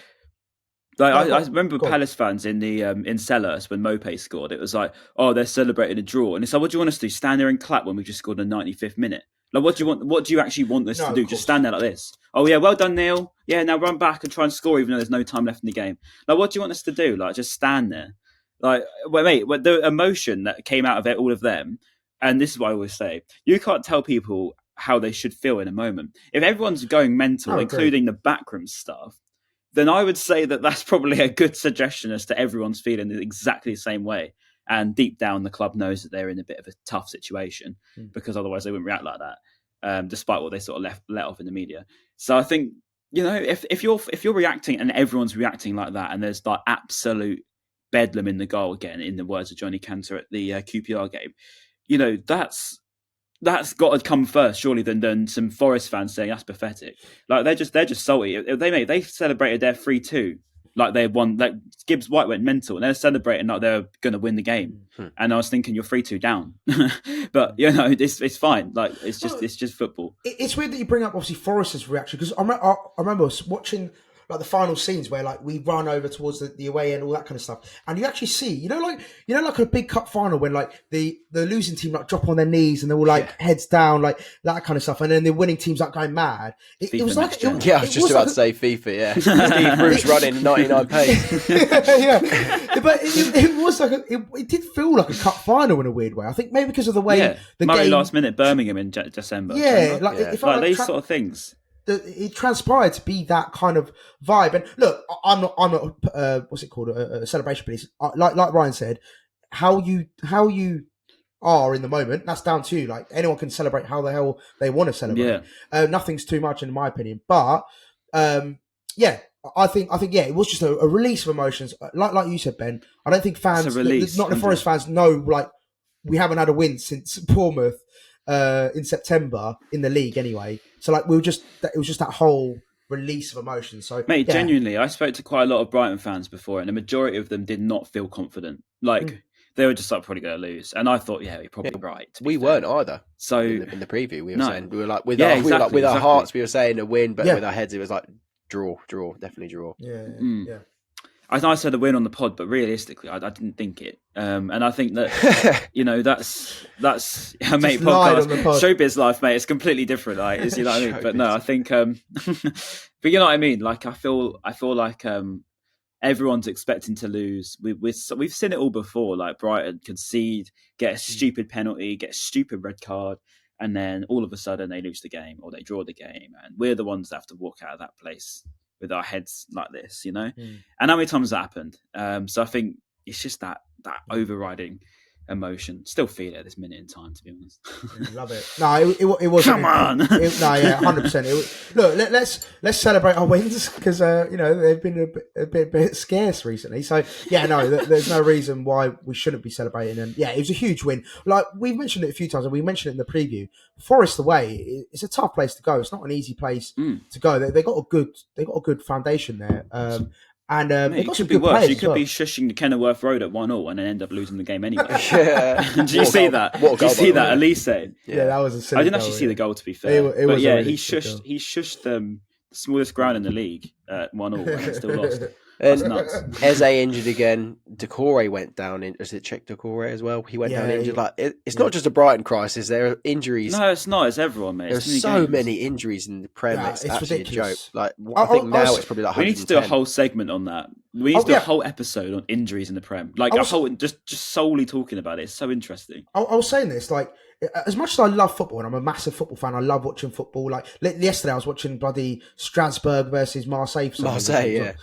S4: I remember Palace fans in the in Selhurst when Mope scored. It was like, oh, they're celebrating a draw, and it's like, what do you want us to do? Stand there and clap when we just scored in the 95th minute? Like, what do you want? What do you actually want us to do? Just stand there like this? Oh yeah, well done, Neil. Yeah, now run back and try and score, even though there's no time left in the game. Like, what do you want us to do? Like, just stand there? Like, the emotion that came out of it, all of them, and this is what I always say: you can't tell people how they should feel in a moment. If everyone's going mental, including the backroom staff, then I would say that that's probably a good suggestion as to everyone's feeling exactly the same way. And deep down, the club knows that they're in a bit of a tough situation because otherwise they wouldn't react like that, despite what they sort of let off in the media. So I think, if you're reacting and everyone's reacting like that, and there's like absolute bedlam in the goal again, in the words of Johnny Cantor at the QPR game, that's got to come first, surely, than some Forest fans saying that's pathetic. Like they're just salty. They celebrated their 3-2, like they won. Like Gibbs-White went mental, and they're celebrating like they're going to win the game. And I was thinking, you're 3-2 down, but it's fine. Like it's just football.
S2: It's weird that you bring up obviously Forest's reaction because I remember watching like the final scenes where like we run over towards the away end, all that kind of stuff, and you actually see, like a big cup final when like the losing team like drop on their knees and they're all like heads down, like that kind of stuff, and then the winning team's like going mad. It was like
S3: I was just about to say FIFA. Yeah, Steve Bruce running 99 pace.
S2: But it was like it did feel like a cup final in a weird way. I think maybe because of the way the
S4: Murray
S2: game
S4: last minute Birmingham in December.
S2: It felt
S4: like these sort of things.
S2: It transpired to be that kind of vibe. And look, I'm not what's it called, a celebration piece. Like Ryan said, how you are in the moment, that's down to you. Like anyone can celebrate how the hell they want to celebrate. Nothing's too much in my opinion, but I think it was just a release of emotions. Like you said, Ben, I don't think fans, Nottingham Forest fans, know like we haven't had a win since Bournemouth in September in the league anyway. So like it was just that whole release of emotion. So
S4: mate, genuinely, I spoke to quite a lot of Brighton fans before, and the majority of them did not feel confident. Like they were just like probably going to lose, and I thought, you're probably right.
S3: We weren't either. So in the preview, we were saying we were like with our hearts, we were saying a win, but with our heads, it was like draw, definitely draw.
S2: Yeah.
S4: I said a win on the pod, but realistically, I didn't think it. And I think that that's mate podcast, showbiz life, mate. It's completely different, like you know what I mean. But no, I think, but you know what I mean. Like I feel like everyone's expecting to lose. We've seen it all before. Like Brighton concede, get a stupid penalty, get a stupid red card, and then all of a sudden they lose the game or they draw the game, and we're the ones that have to walk out of that place with our heads like this, And how many times that happened? So I think it's just that overriding emotion. Still feel it at this minute in time, to be honest.
S2: Love it. No, it wasn't.
S4: Come on.
S2: 100%. Look, let's celebrate our wins because they've been a bit scarce recently. So there's no reason why we shouldn't be celebrating. And it was a huge win. Like we've mentioned it a few times, and we mentioned it in the preview. Forest away, it's a tough place to go. It's not an easy place to go. They got a good foundation there. And
S4: it could be worse. You could be shushing Kenilworth Road at 1-1 and end up losing the game anyway. Did you see that? Did you see that? Elise saying,
S2: "Yeah, that was a silly
S4: I didn't
S2: goal,
S4: actually see the goal, to be fair. But he shushed the smallest ground in the league at 1-1 and still lost. That's nuts.
S3: Eze injured again. Decore went down. Is it Czech Decore as well? He went down injured. Like it's not just a Brighton crisis. There are injuries.
S4: No, it's not. It's everyone, mate.
S3: There's so many injuries in the Prem. It's actually ridiculous. A joke. Like I think now it's probably like 110.
S4: We need to do a whole segment on that. We need to do a whole episode on injuries in the Prem. Like a whole just solely talking about it. It's so interesting.
S2: I was saying this like. As much as I love football, and I'm a massive football fan, I love watching football. Like yesterday, I was watching bloody Strasbourg versus Marseille. It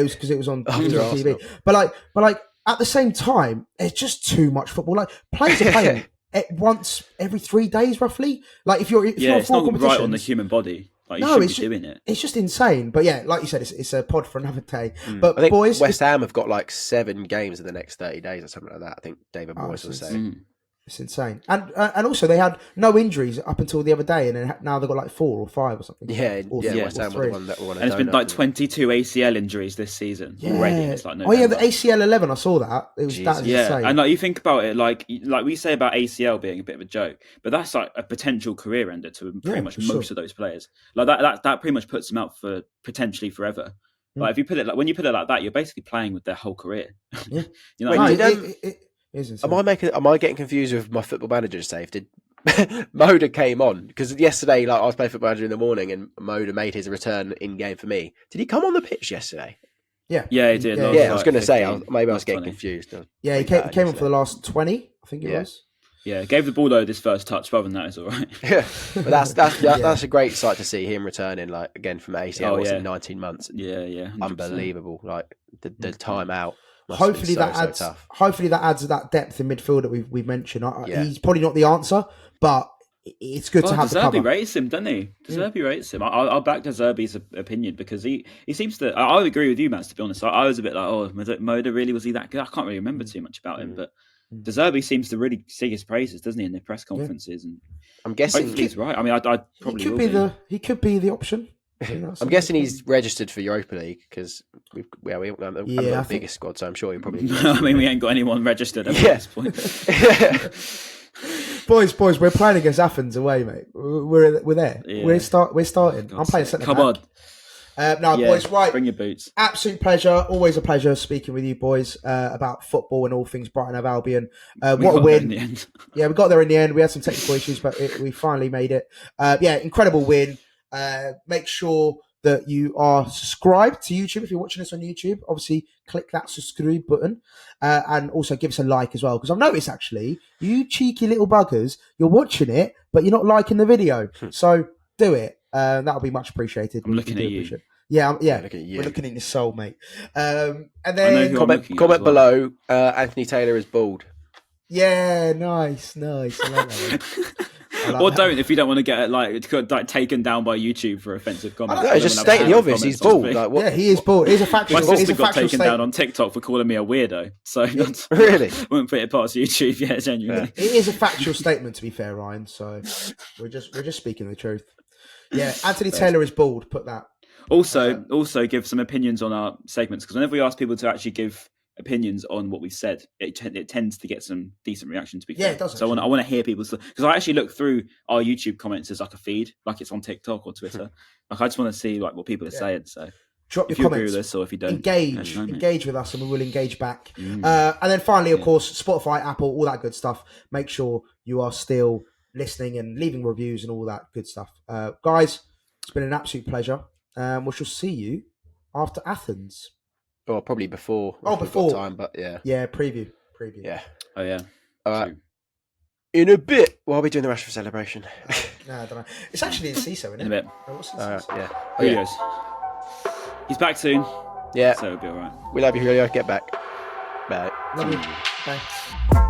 S2: was because it was on TV. But like at the same time, it's just too much football. Like players are playing once every 3 days, roughly. Like if you're
S4: it's not right on the human body. Like you shouldn't be doing it.
S2: It's just insane. But like you said, it's a pod for another day. But
S3: I think
S2: boys,
S3: West Ham have got like 7 games in the next 30 days or something like that. I think David Moyes was saying.
S2: It's insane, and also they had no injuries up until the other day, and then now they've got like 4 or 5 or something.
S3: West Ham were the one that won.
S4: And it's been like 22 ACL injuries this season already. It's like
S2: the ACL 11. I saw that. It was that insane.
S4: And like you think about it, like we say about ACL being a bit of a joke, but that's like a potential career ender to pretty much most of those players. Like that pretty much puts them out for potentially forever. Like if you put it when you put it like that, you're basically playing with their whole career.
S3: Am I getting confused with my Football Manager save? Did Moda came on? Because yesterday, like I was playing Football Manager in the morning, and Moda made his return in game for me. Did he come on the pitch yesterday?
S4: Yeah, he did.
S3: I was going to say, maybe I was getting confused.
S2: He came on for the last 20, I think it was.
S4: Yeah, gave the ball though this first touch. Other than that, it's all right.
S3: But that's a great sight to see him returning, like again from ACL in 19 months.
S4: 100%.
S3: Unbelievable. Like the time out.
S2: Hopefully that adds that depth in midfield that we've mentioned. He's probably not the answer, but it's good to have the cover.
S4: Zerbi rates him, doesn't he? Zerbi rates him. I'll back to Zerbi's opinion because he seems to. I would agree with you, Matt. To be honest, I was a bit like, Moda really was he that good? I can't really remember too much about him, but Zerbi seems to really sing his praises, doesn't he, in the press conferences? And
S3: I'm guessing
S4: he's right. I mean, I probably
S2: he could be the option.
S3: I'm guessing he's registered for Europa League because we haven't got the biggest squad, so I'm sure he probably.
S4: I mean, we ain't got anyone registered at this point.
S2: boys, we're playing against Athens away, mate. We're there. Yeah. We're starting. I'm playing centre back.
S4: Come on.
S2: Boys, right.
S4: Bring your boots.
S2: Absolute pleasure. Always a pleasure speaking with you boys about football and all things Brighton Hove Albion. What a win.
S4: In the end.
S2: Yeah, we got there in the end. We had some technical issues, but we finally made it. Incredible win. Make sure that you are subscribed to YouTube if you're watching this on YouTube. Obviously, click that subscribe button and also give us a like as well. Because I've noticed, actually, you cheeky little buggers, you're watching it, but you're not liking the video. So do it. That'll be much appreciated.
S4: I'm looking at you.
S2: Yeah,
S3: Looking at you.
S2: We're looking at your soul, mate. And then
S3: Comment below. Anthony Taylor is bald.
S2: Yeah, nice. I like that one.
S4: Or don't if you don't want to get taken down by YouTube for offensive comments.
S3: No, just stating the obvious. He's bald. Like, what?
S2: Yeah, he is bald. He's a factual.
S4: My sister
S2: he's a
S4: got
S2: factual
S4: taken down on TikTok for calling me a weirdo. So
S3: Really?
S4: wouldn't put it past YouTube. Yeah, genuinely.
S2: It is a factual statement, to be fair, Ryan. So we're just speaking the truth. Yeah, Anthony Taylor is bald. Put that.
S4: Also give some opinions on our segments, because whenever we ask people to actually give opinions on what we said, it tends to get some decent reaction, to be fair.
S2: Yeah, it does.
S4: So I want to hear people's, because I actually look through our YouTube comments as like a feed, like it's on TikTok or Twitter. Like I just want to see like what people are saying. So
S2: drop
S4: if
S2: your
S4: you
S2: comments.
S4: agree with us or if you don't,
S2: engage with us, and we will engage back. And then finally, of course, Spotify, Apple, all that good stuff. Make sure you are still listening and leaving reviews and all that good stuff, guys. It's been an absolute pleasure. We shall see you after Athens.
S3: Or probably before.
S2: Oh, before
S3: time, but yeah.
S2: Yeah, preview.
S3: Yeah.
S4: Oh yeah.
S3: All right. In a bit, while are we doing the Rashford celebration?
S2: No, I don't know. It's actually in CISO, isn't it?
S4: In a bit.
S2: What's in
S3: Yeah.
S2: CISO?
S4: Who knows? He's back soon.
S3: Yeah.
S4: So it'll be all right.
S3: We love you, Julio. Get back. Bye.
S2: Love you. Bye.